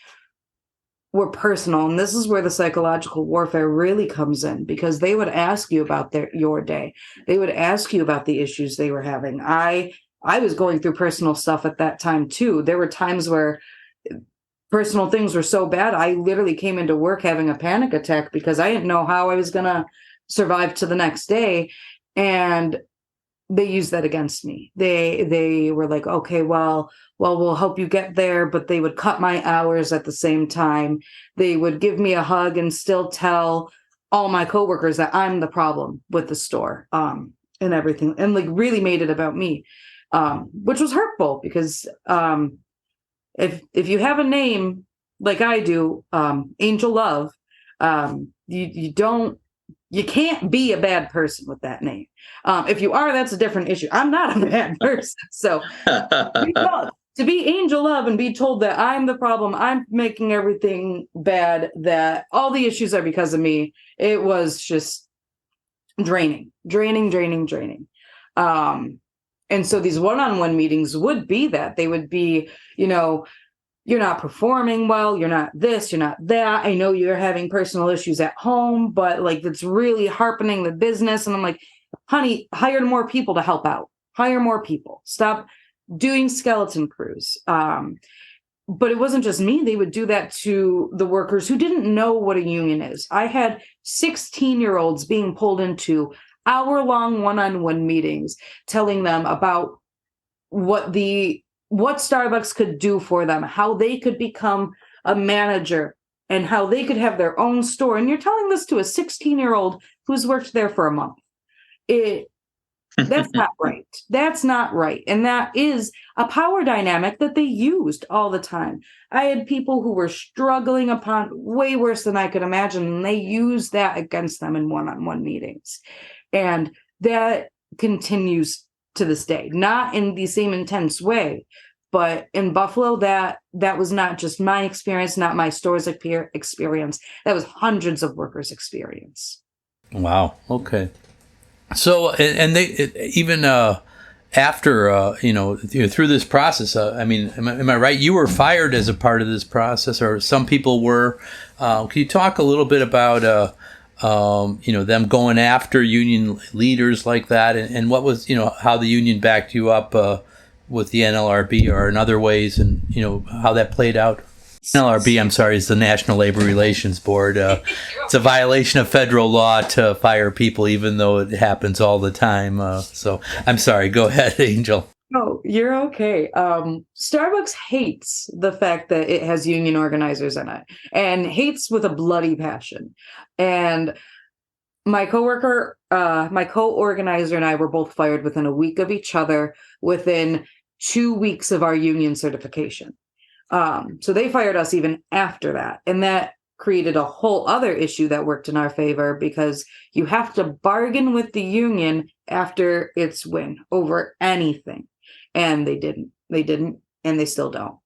were personal, and this is where the psychological warfare really comes in, because they would ask you about your day. They would ask you about the issues they were having. I was going through personal stuff at that time too. There were times where personal things were so bad, I literally came into work having a panic attack because I didn't know how I was going to survive to the next day. And they used that against me. They were like, okay, well, we'll help you get there, but they would cut my hours at the same time. They would give me a hug and still tell all my coworkers that I'm the problem with the store, and everything, and like really made it about me, which was hurtful, because if you have a name like I do, Angel Love, you can't be a bad person with that name. If you are, that's a different issue. I'm not a bad person. So to be angel of and be told that I'm the problem, I'm making everything bad, that all the issues are because of me, it was just draining. Um, and so these one-on-one meetings would be that they would be, you know, you're not performing well, you're not this, you're not that. I know you're having personal issues at home, but like it's really harping the business. And I'm like, honey, hire more people to help out. Hire more people. Stop doing skeleton crews. But it wasn't just me. They would do that to the workers who didn't know what a union is. I had 16-year-olds being pulled into hour-long one-on-one meetings telling them about what Starbucks could do for them, how they could become a manager and how they could have their own store. And you're telling this to a 16-year-old who's worked there for a month. That's not right. That's not right. And that is a power dynamic that they used all the time. I had people who were struggling upon way worse than I could imagine, and they used that against them in one-on-one meetings. And that continues to this day, not in the same intense way, but in Buffalo, that was not just my experience, not my store's experience. That was hundreds of workers' experience. Wow. Okay. So, and they even after through this process. I mean, am I right? You were fired as a part of this process, or some people were. Can you talk a little bit about them going after union leaders like that, and what was how the union backed you up with the NLRB or in other ways, and how that played out? NLRB, I'm sorry, is the National Labor Relations Board. It's a violation of federal law to fire people, even though it happens all the time. So I'm sorry. Go ahead, Angel. Oh, you're okay. Starbucks hates the fact that it has union organizers in it, and hates with a bloody passion. And my coworker, my co-organizer, and I were both fired within a week of each other, within 2 weeks of our union certification. So they fired us even after that. And that created a whole other issue that worked in our favor, because you have to bargain with the union after its win over anything. And they didn't, and they still don't.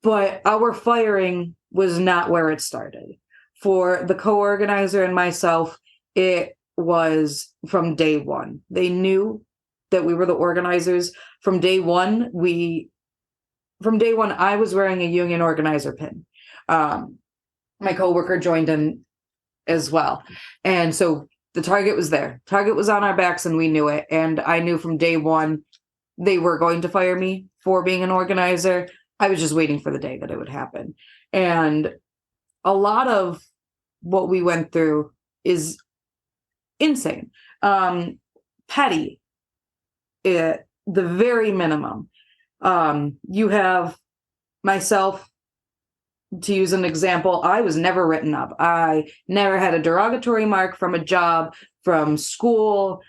But our firing was not where it started. For the co-organizer and myself, it was from day one. They knew that we were the organizers. From day one, I was wearing a union organizer pin. My coworker joined in as well. And so the target was there. Target was on our backs, and we knew it. And I knew from day one they were going to fire me for being an organizer. I was just waiting for the day that it would happen. And a lot of what we went through is insane. Petty, the very minimum. You have myself, to use an example, I was never written up. I never had a derogatory mark from a job, from school.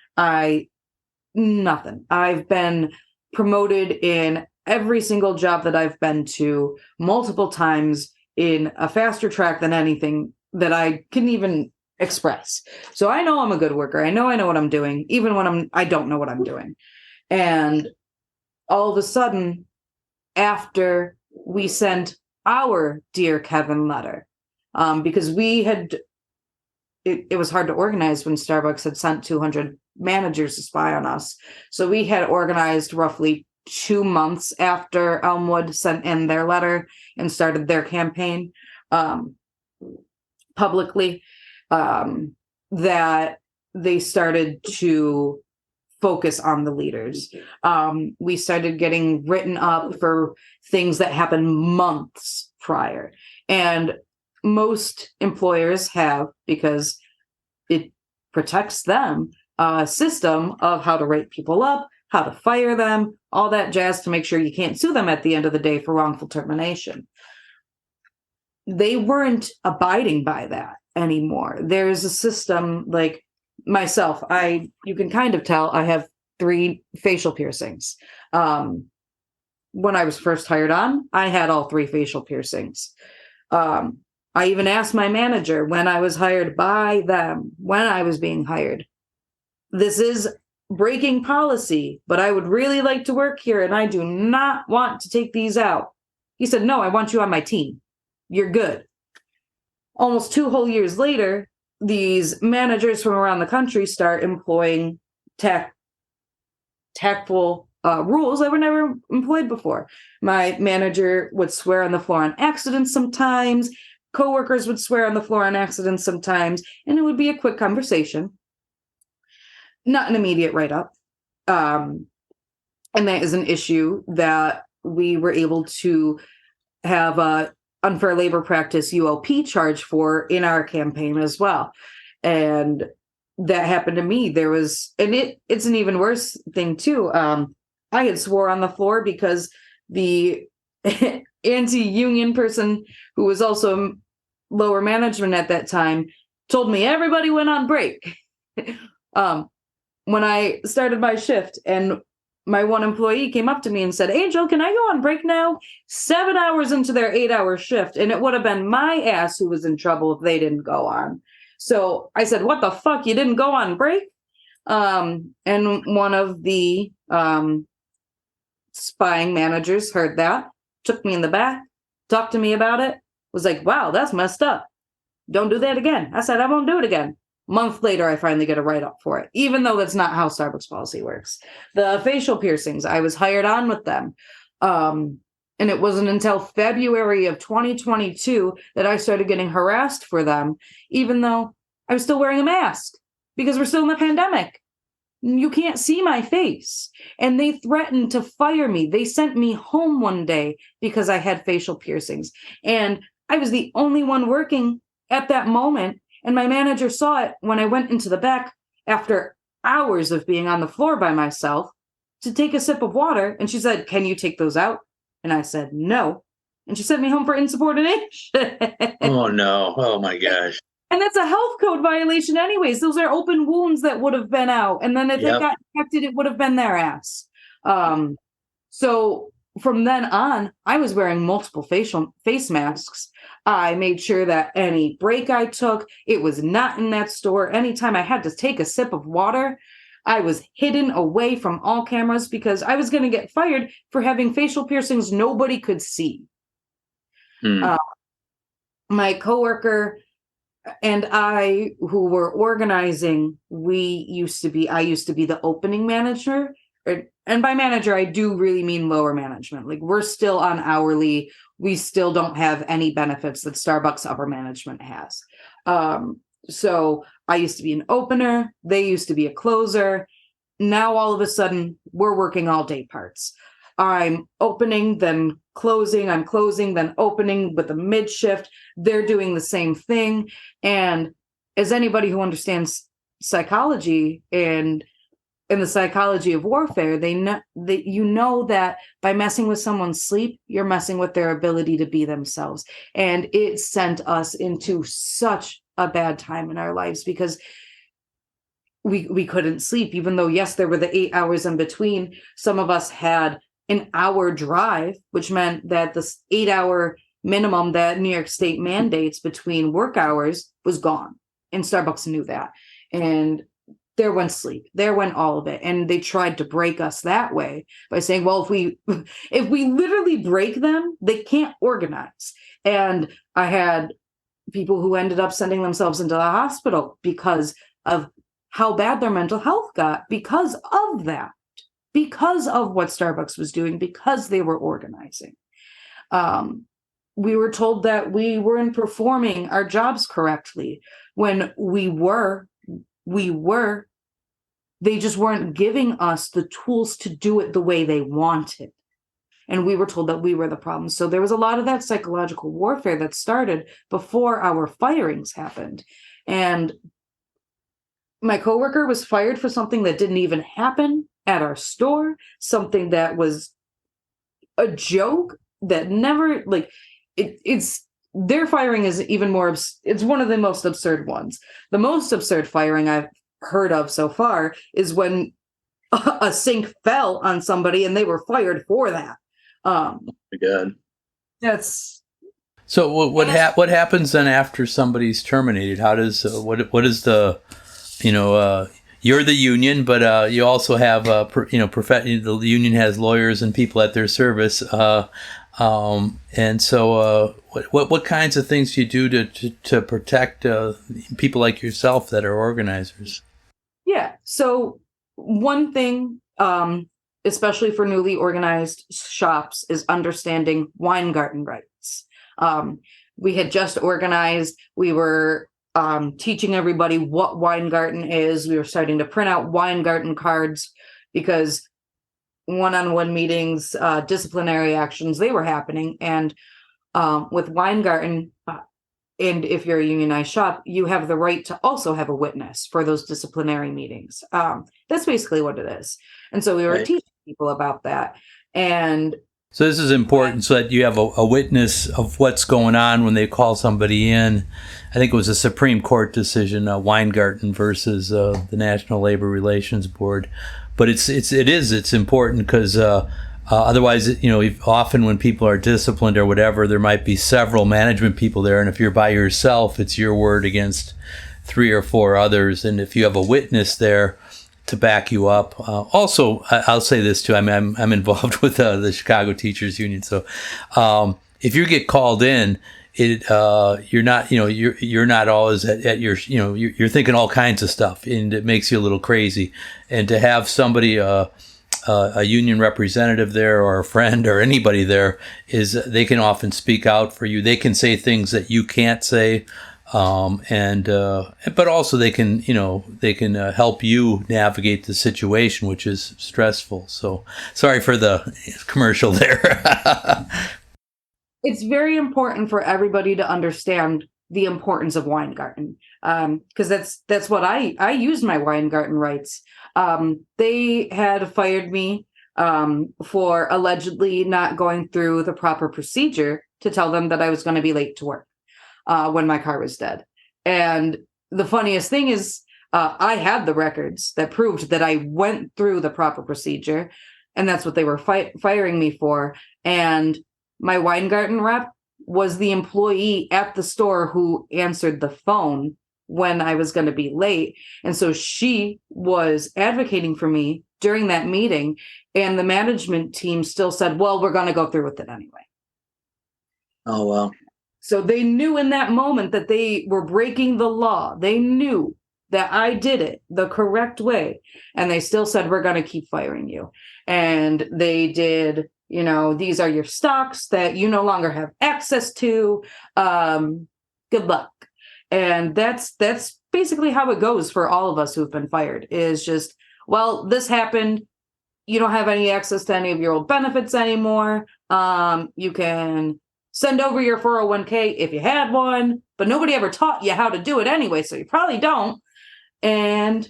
Nothing. I've been promoted in every single job that I've been to multiple times in a faster track than anything that I can even express. So I know I'm a good worker. I know what I'm doing, even when I don't know what I'm doing. And all of a sudden, after we sent our Dear Kevin letter, because it was hard to organize when Starbucks had sent 200 managers to spy on us. So we had organized roughly 2 months after Elmwood sent in their letter and started their campaign publicly, that they started to focus on the leaders. We started getting written up for things that happened months prior. And most employers have, because it protects them, a system of how to rate people up, how to fire them, all that jazz, to make sure you can't sue them at the end of the day for wrongful termination. They weren't abiding by that anymore. There's a system, like myself, you can kind of tell I have 3 facial piercings. When I was first hired on, I had all 3 facial piercings. I even asked my manager when I was hired by them, when I was being hired, this is breaking policy, but I would really like to work here and I do not want to take these out. He said, no, I want you on my team. You're good. Almost 2 whole years later, these managers from around the country start employing tactful rules that were never employed before. My manager would swear on the floor on accident sometimes. Coworkers would swear on the floor on accident sometimes, and it would be a quick conversation, not an immediate write-up. And that is an issue that we were able to have a unfair labor practice ULP charge for in our campaign as well. And that happened to me. There was, and it's an even worse thing too. I had swore on the floor because the anti-union person who was also lower management at that time told me everybody went on break. When I started my shift, and my one employee came up to me and said, Angel, can I go on break now? 7 hours into their 8-hour shift. And it would have been my ass who was in trouble if they didn't go on. So I said, what the fuck? You didn't go on break? And one of the spying managers heard that, took me in the back, talked to me about it, was like, wow, that's messed up. Don't do that again. I said, I won't do it again. Month later, I finally get a write-up for it, even though that's not how Starbucks policy works. The facial piercings, I was hired on with them. And it wasn't until February of 2022 that I started getting harassed for them, even though I was still wearing a mask because we're still in the pandemic. You can't see my face. And they threatened to fire me. They sent me home one day because I had facial piercings. And I was the only one working at that moment. And my manager saw it when I went into the back after hours of being on the floor by myself to take a sip of water. And she said, can you take those out? And I said, no. And she sent me home for insubordination. Oh, no. Oh, my gosh. And that's a health code violation anyways. Those are open wounds that would have been out. And then if it got infected, it would have been their ass. So from then on, I was wearing multiple face masks. I made sure that any break I took, it was not in that store. Anytime I had to take a sip of water, I was hidden away from all cameras because I was going to get fired for having facial piercings nobody could see. My coworker and I, who were organizing, I used to be the opening manager. And by manager, I do really mean lower management. Like, we're still on hourly. We still don't have any benefits that Starbucks upper management has. So I used to be an opener. They used to be a closer. Now, all of a sudden, we're working all day parts. I'm opening, then closing. I'm closing, then opening with a mid shift. They're doing the same thing. And as anybody who understands psychology and in the psychology of warfare, they know that by messing with someone's sleep, you're messing with their ability to be themselves. And it sent us into such a bad time in our lives because we couldn't sleep, even though, yes, there were the 8 hours in between. Some of us had an hour drive, which meant that the 8-hour minimum that New York State mandates between work hours was gone. And Starbucks knew that. And there went sleep. There went all of it. And they tried to break us that way by saying, well, if we literally break them, they can't organize. And I had people who ended up sending themselves into the hospital because of how bad their mental health got because of that, because of what Starbucks was doing, because they were organizing. We were told that we weren't performing our jobs correctly when we were. They just weren't giving us the tools to do it the way they wanted. And we were told that we were the problem. So there was a lot of that psychological warfare that started before our firings happened. And my coworker was fired for something that didn't even happen at our store, something that was a joke that never, it's their firing is even more, it's one of the most absurd ones. The most absurd firing I've heard of so far is when a sink fell on somebody and they were fired for that. Good. That's so. What happens then after somebody's terminated? How does what is the you're the union, but you also have, the union has lawyers and people at their service. And so, what kinds of things do you do to protect people like yourself that are organizers? Yeah. So one thing, especially for newly organized shops, is understanding Weingarten rights. We had just organized. We were teaching everybody what Weingarten is. We were starting to print out Weingarten cards because one-on-one meetings, disciplinary actions, they were happening. And with Weingarten, and if you're a unionized shop, you have the right to also have a witness for those disciplinary meetings. That's basically what it is. And so we were Right. teaching people about that. And So this is important so that you have a witness of what's going on when they call somebody in. I think it was a Supreme Court decision, Weingarten versus the National Labor Relations Board. But it's important because otherwise, often when people are disciplined or whatever, there might be several management people there, and if you're by yourself, it's your word against 3 or 4 others. And if you have a witness there to back you up. Also, I'll say this too. I'm involved with the Chicago Teachers Union. So if you get called in, you're not always at your, you're thinking all kinds of stuff, and it makes you a little crazy. And to have somebody, a union representative there, or a friend, or anybody there, they can often speak out for you. They can say things that you can't say. But also they can help you navigate the situation, which is stressful. So sorry for the commercial there. it's very important for everybody to understand the importance of Weingarten, because that's what I used my Weingarten rights. They had fired me for allegedly not going through the proper procedure to tell them that I was going to be late to work when my car was dead. And the funniest thing is, I had the records that proved that I went through the proper procedure, and that's what they were firing me for. And my Weingarten rep was the employee at the store who answered the phone when I was going to be late. And so she was advocating for me during that meeting, and the management team still said, well, we're going to go through with it anyway. Oh, well. So they knew in that moment that they were breaking the law. They knew that I did it the correct way. And they still said, we're going to keep firing you. And they did, these are your stocks that you no longer have access to. Good luck. And that's basically how it goes for all of us who've been fired, is just, well, this happened. You don't have any access to any of your old benefits anymore. You can send over your 401k if you had one, but nobody ever taught you how to do it anyway, so you probably don't. And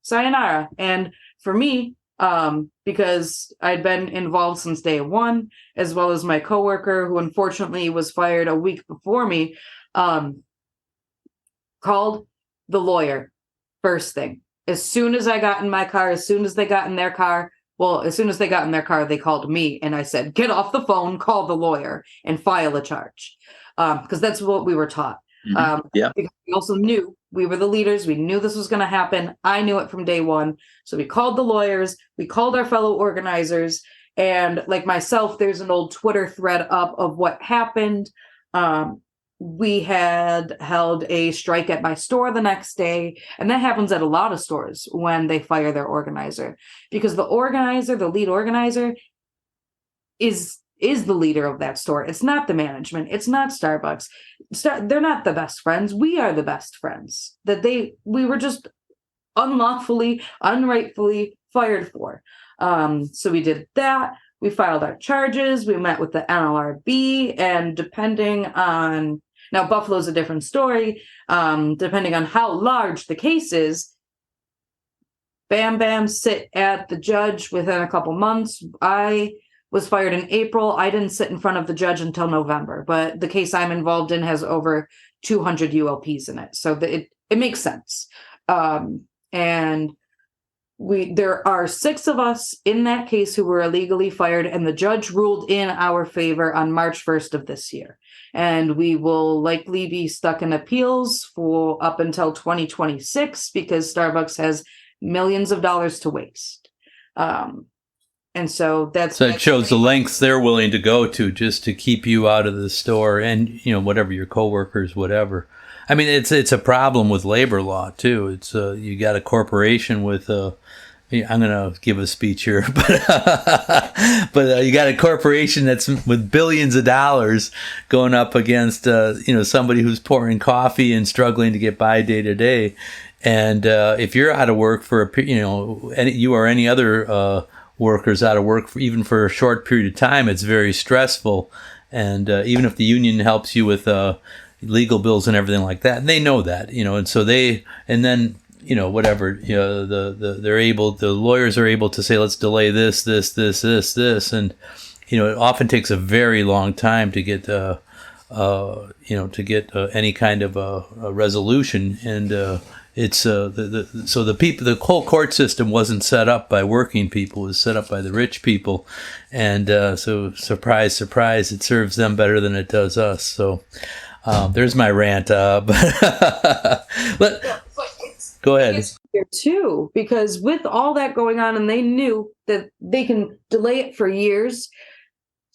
sayonara. And for me, because I'd been involved since day one, as well as my coworker, who unfortunately was fired a week before me, called the lawyer first thing. As soon as I got in my car, as soon as they got in their car, they called me, and I said, get off the phone, call the lawyer, and file a charge. Because that's what we were taught. Yeah. Because we also knew we were the leaders. We knew this was going to happen. I knew it from day one. So we called the lawyers. We called our fellow organizers. And like myself, there's an old Twitter thread up of what happened. We had held a strike at my store the next day. And that happens at a lot of stores when they fire their organizer. Because the lead organizer, is the leader of that store. It's not the management. It's not Starbucks. They're not the best friends. We are the best friends that we were just unlawfully, unrightfully fired for. So we did that. We filed our charges. We met with the NLRB, and depending on, now Buffalo's a different story, depending on how large the case is, bam, sit at the judge within a couple months. I was fired in April. I didn't sit in front of the judge until November, but the case I'm involved in has over 200 ULPs in it. So it makes sense. And there are 6 of us in that case who were illegally fired, and the judge ruled in our favor on March 1st of this year. And we will likely be stuck in appeals for up until 2026 because Starbucks has millions of dollars to waste. And so it shows the lengths they're willing to go to just to keep you out of the store and, whatever, your coworkers, whatever. I mean, it's a problem with labor law too. It's you got a corporation with I'm going to give a speech here, but you got a corporation that's with billions of dollars going up against somebody who's pouring coffee and struggling to get by day to day. And if you're out of work for you or any other workers out of work even for a short period of time, it's very stressful. And even if the union helps you with legal bills and everything like that, and they know that, and so the lawyers are able to say, let's delay this, and it often takes a very long time to get any kind of a resolution. And it's so the whole court system wasn't set up by working people; it was set up by the rich people, and so surprise, surprise, it serves them better than it does us. So there's my rant. Go ahead. It's here too, because with all that going on, and they knew that they can delay it for years.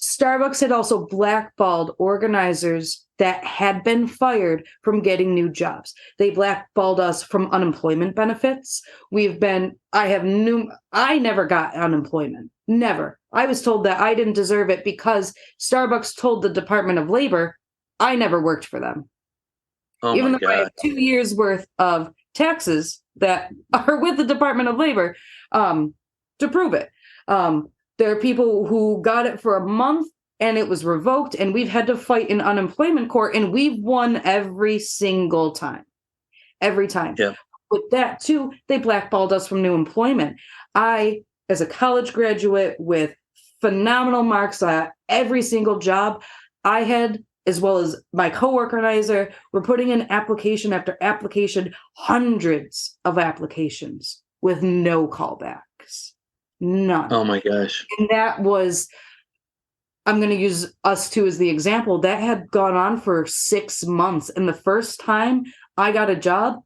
Starbucks had also blackballed organizers that had been fired from getting new jobs. They blackballed us from unemployment benefits. I never got unemployment. Never. I was told that I didn't deserve it because Starbucks told the Department of Labor I never worked for them. Even though I have 2 years worth of taxes that are with the Department of Labor to prove it. There are people who got it for a month and it was revoked, and we've had to fight in unemployment court, and we've won every single time. Every time. Yeah. With that, too, they blackballed us from new employment. I, as a college graduate with phenomenal marks at every single job I had, as well as my co-organizer, were putting in application after application, hundreds of applications with no callbacks. None. Oh my gosh. And that was, I'm going to use us two as the example, that had gone on for 6 months. And the first time I got a job,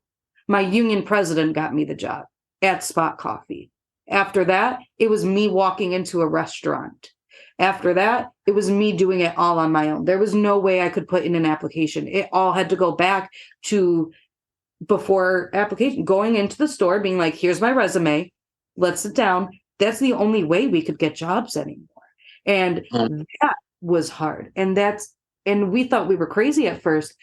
my union president got me the job at Spot Coffee. After that, it was me walking into a restaurant. After that, it was me doing it all on my own. There was no way I could put in an application. It all had to go back to before application, going into the store, being like, here's my resume. Let's sit down. That's the only way we could get jobs anymore. And that was hard. And we thought we were crazy at first,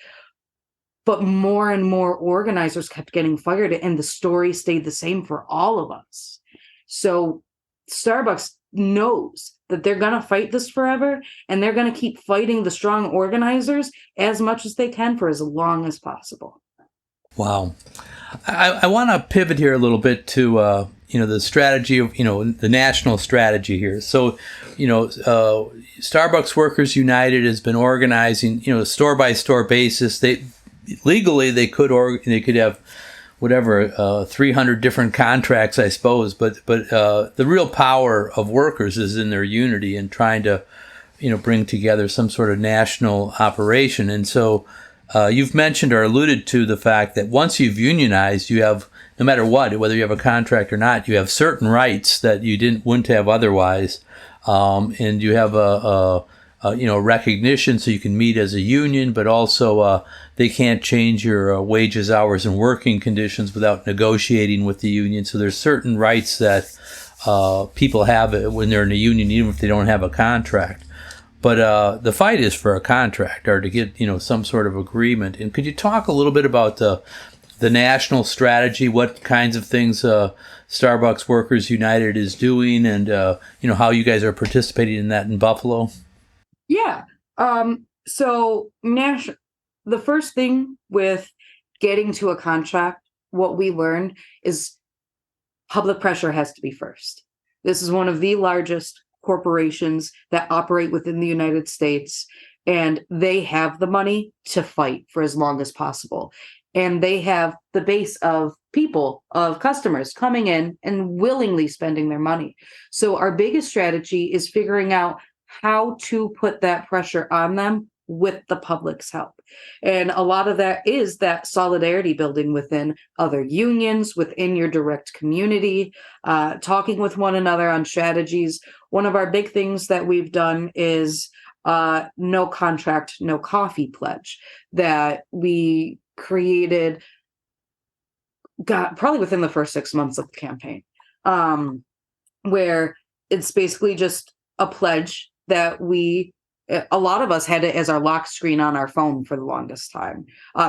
but more and more organizers kept getting fired, and the story stayed the same for all of us. So Starbucks knows that they're going to fight this forever, and they're going to keep fighting the strong organizers as much as they can for as long as possible. Wow. I want to pivot here a little bit to, the strategy of, the national strategy here. So, Starbucks Workers United has been organizing, store by store basis. They could have whatever, 300 different contracts, I suppose. But the real power of workers is in their unity and trying to, bring together some sort of national operation. And so you've mentioned or alluded to the fact that once you've unionized, you have, no matter what, whether you have a contract or not, you have certain rights that you wouldn't have otherwise. And you have a recognition, so you can meet as a union, but also they can't change your wages, hours, and working conditions without negotiating with the union. So there's certain rights that people have when they're in a union, even if they don't have a contract. But the fight is for a contract or to get some sort of agreement. And could you talk a little bit about the national strategy, what kinds of things Starbucks Workers United is doing, and how you guys are participating in that in Buffalo? Yeah. So the first thing with getting to a contract, what we learned is public pressure has to be first. This is one of the largest corporations that operate within the United States, and they have the money to fight for as long as possible. and they have the base of people, of customers coming in and willingly spending their money. So our biggest strategy is figuring out how to put that pressure on them with the public's help. And a lot of that is that solidarity building within other unions, within your direct community, talking with one another on strategies. One of our big things that we've done is no contract, no coffee pledge that we created, got probably within the first 6 months of the campaign, where it's basically just a pledge that a lot of us had it as our lock screen on our phone for the longest time,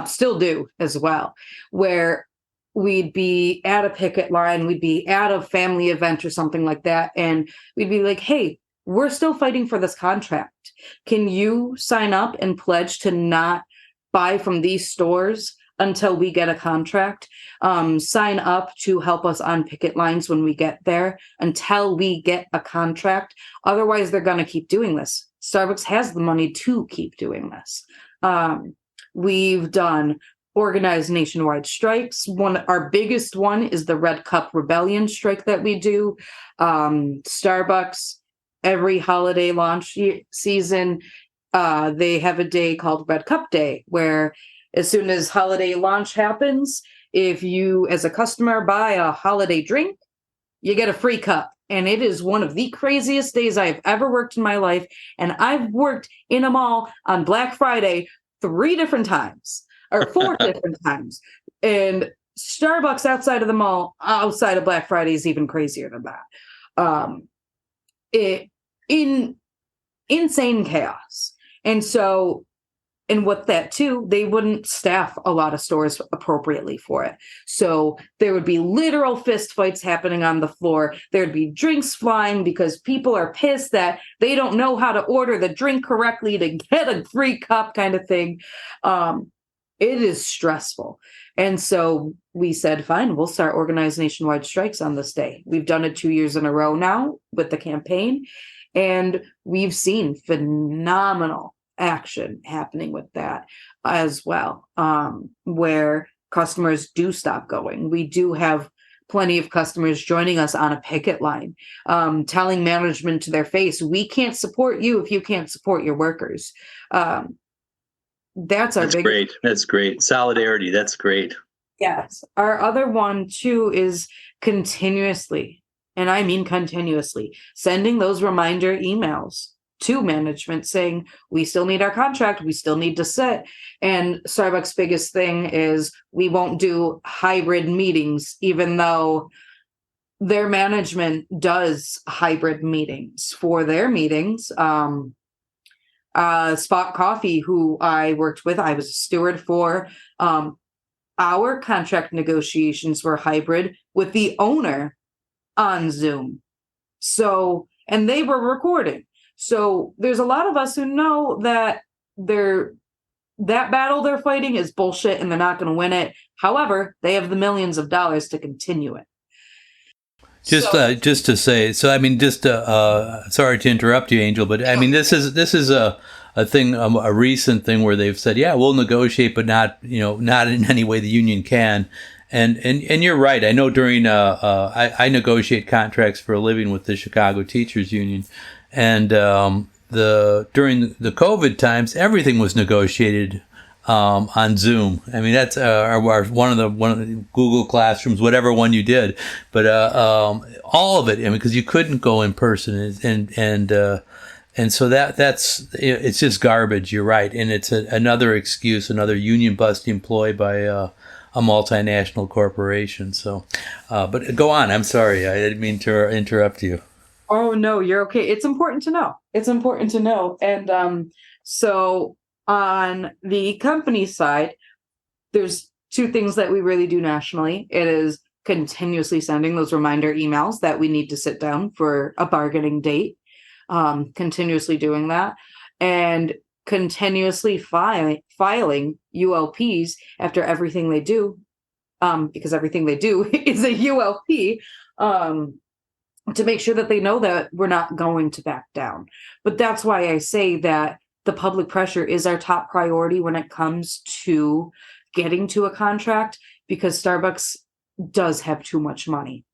still do as well, where we'd be at a picket line, we'd be at a family event or something like that, and we'd be like, hey, we're still fighting for this contract. Can you sign up and pledge to not buy from these stores until we get a contract? Sign up to help us on picket lines when we get there until we get a contract. Otherwise, they're going to keep doing this. Starbucks has the money to keep doing this. We've done organized nationwide strikes. Our biggest one is the Red Cup Rebellion strike that we do. Starbucks, every holiday launch season, they have a day called Red Cup Day, where as soon as holiday launch happens, if you as a customer buy a holiday drink, you get a free cup. And it is one of the craziest days I've ever worked in my life. And I've worked in a mall on Black Friday 3 different times, or 4 different times. And Starbucks outside of the mall, outside of Black Friday, is even crazier than that. Insane chaos. And with that too, they wouldn't staff a lot of stores appropriately for it. So there would be literal fist fights happening on the floor. There'd be drinks flying because people are pissed that they don't know how to order the drink correctly to get a free cup, kind of thing. It is stressful. And so we said, fine, we'll start organized nationwide strikes on this day. We've done it 2 years in a row now with the campaign, and we've seen phenomenal action happening with that as well, where customers do stop going. We do have plenty of customers joining us on a picket line, telling management to their face, we can't support you if you can't support your workers. That's great. That's great. Solidarity. That's great. Yes. Our other one too is continuously, and I mean continuously, sending those reminder emails to management saying, we still need our contract, we still need to sit. And Starbucks' biggest thing is we won't do hybrid meetings, even though their management does hybrid meetings for their meetings. Spot Coffee, who I worked with, I was a steward for, our contract negotiations were hybrid with the owner on Zoom. So, and they were recording. So there's a lot of us who know that that battle they're fighting is bullshit and they're not going to win it. However, they have the millions of dollars to continue it. Just to say, so I mean, sorry to interrupt you, Angel, but I mean, this is a thing, a recent thing where they've said, yeah, we'll negotiate, but not in any way the union can. And you're right. I know during I negotiate contracts for a living with the Chicago Teachers Union, and during the COVID times, everything was negotiated on Zoom. I mean, that's one of the Google Classrooms, whatever one you did, but all of it. I mean, because you couldn't go in person, and so that's it's just garbage. You're right, and it's another excuse, another union busting ploy by a multinational corporation. So, but go on. I'm sorry, I didn't mean to interrupt you. Oh no, you're okay. It's important to know. It's important to know, and so. On the company side, there's 2 things that we really do nationally. It is continuously sending those reminder emails that we need to sit down for a bargaining date, continuously doing that, and continuously filing ULPs after everything they do, because everything they do is a ULP, to make sure that they know that we're not going to back down. But that's why I say that the public pressure is our top priority when it comes to getting to a contract because Starbucks does have too much money.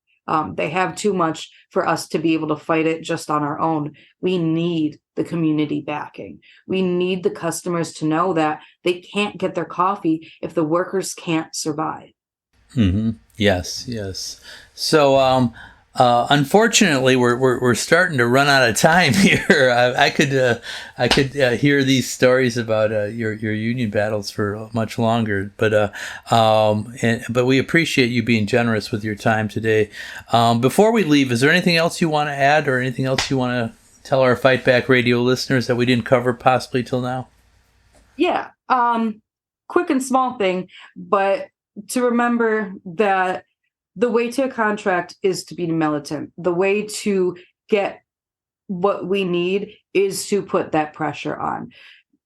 They have too much for us to be able to fight it just on our own. We need the community backing. We need the customers to know that they can't get their coffee if the workers can't survive. Mm-hmm. Yes, yes. So, unfortunately, we're starting to run out of time here. I could hear these stories about your union battles for much longer, but but we appreciate you being generous with your time today. Before we leave, is there anything else you want to add, or anything else you want to tell our Fight Back Radio listeners that we didn't cover possibly till now? Yeah. Quick and small thing, but to remember that the way to a contract is to be militant. The way to get what we need is to put that pressure on.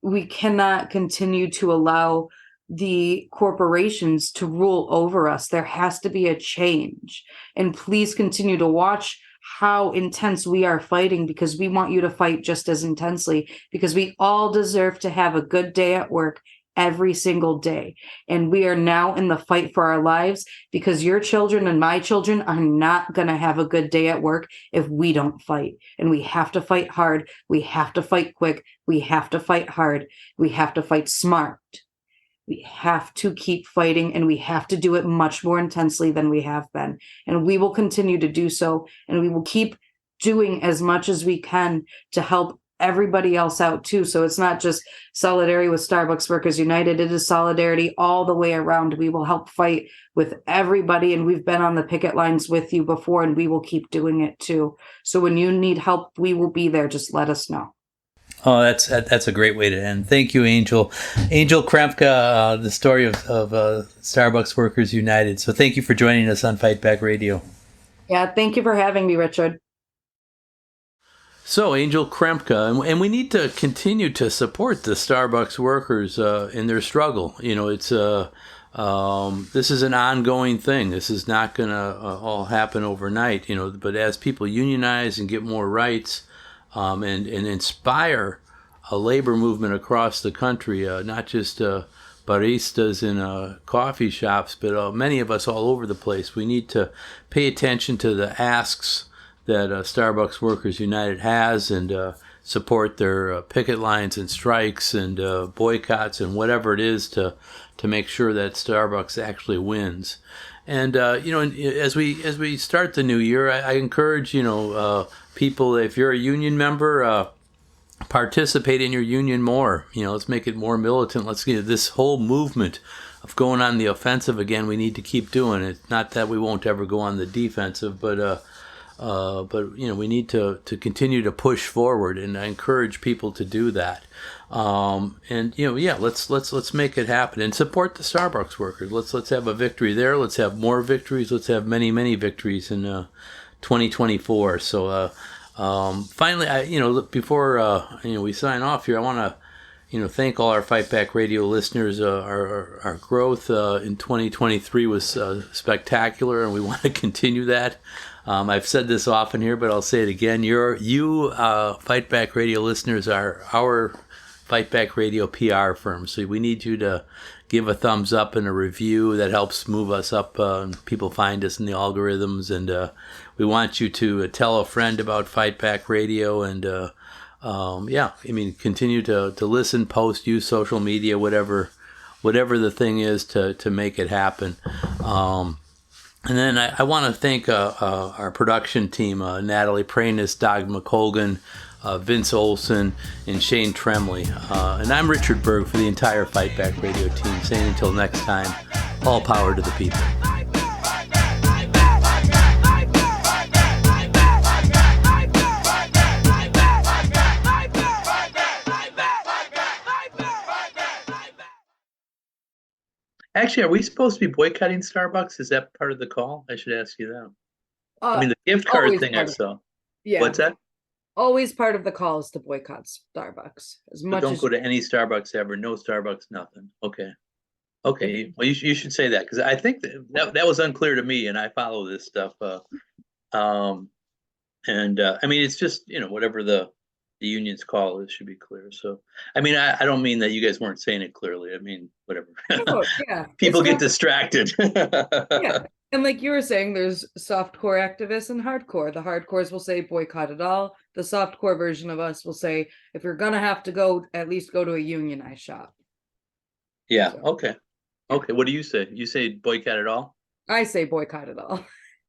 We cannot continue to allow the corporations to rule over us. There has to be a change. And please continue to watch how intense we are fighting, because we want you to fight just as intensely, because we all deserve to have a good day at work every single day. And we are now in the fight for our lives, because your children and my children are not going to have a good day at work if we don't fight. And we have to fight hard. We have to fight quick. We have to fight hard. We have to fight smart. We have to keep fighting, and we have to do it much more intensely than we have been. And we will continue to do so. And we will keep doing as much as we can to help everybody else out too. So it's not just solidarity with Starbucks Workers United. It is solidarity all the way around. We will help fight with everybody. And we've been on the picket lines with you before, and we will keep doing it too. So when you need help, we will be there. Just let us know. Oh, that's a great way to end. Thank you, Angel. Angel Krempa, the story of Starbucks Workers United. So thank you for joining us on Fight Back Radio. Yeah, thank you for having me, Richard. So, Angel Krempa, and we need to continue to support the Starbucks workers in their struggle. You know, it's this is an ongoing thing. This is not going to all happen overnight. You know, but as people unionize and get more rights, and inspire a labor movement across the country, not just baristas in coffee shops, but many of us all over the place. We need to pay attention to the asks that Starbucks Workers United has, and support their picket lines and strikes and boycotts and whatever it is to make sure that Starbucks actually wins. And you know, as we start the new year, I encourage people, if you're a union member, participate in your union more. You know, let's make it more militant. Let's get this whole movement of going on the offensive again. We need to keep doing it. Not that we won't ever go on the defensive, but you know, we need to continue to push forward, and I encourage people to do that. And you know, yeah, let's make it happen and support the Starbucks workers. Let's have a victory there. Let's have more victories. Let's have many victories in 2024. So finally, before we sign off here, I want to thank all our Fight Back Radio listeners. Our growth in 2023 was spectacular, and we want to continue that. I've said this often here, but I'll say it again. You Fight Back Radio listeners are our Fight Back Radio PR firm. So we need you to give a thumbs up and a review. That helps move us up. People find us in the algorithms, and we want you to tell a friend about Fight Back Radio, and continue to listen, post, use social media, whatever the thing is to make it happen. And then I want to thank our production team, Natalie Pranis, Doug McColgan, Vince Olson, and Shane Tremley. And I'm Richard Berg for the entire Fight Back Radio team, saying until next time, all power to the people. Actually, are we supposed to be boycotting Starbucks? Is that part of the call? I should ask you that. I mean, the gift card thing I saw. Yeah. What's that? Always part of the call is to boycott Starbucks. So don't go to any Starbucks ever. No Starbucks, nothing. Okay. Well, you should say that, because I think that was unclear to me, and I follow this stuff. I mean, it's just whatever the the union's call. It should be clear. So, I mean, I don't mean that you guys weren't saying it clearly. I mean, whatever. Oh, yeah. People It's get not- distracted. Yeah. And like you were saying, there's softcore activists and hardcore. The hardcores will say boycott it all. The softcore version of us will say, if you're gonna have to go, at least go to a unionized shop. Yeah. So. Okay. Okay. What do you say? You say boycott it all? I say boycott it all.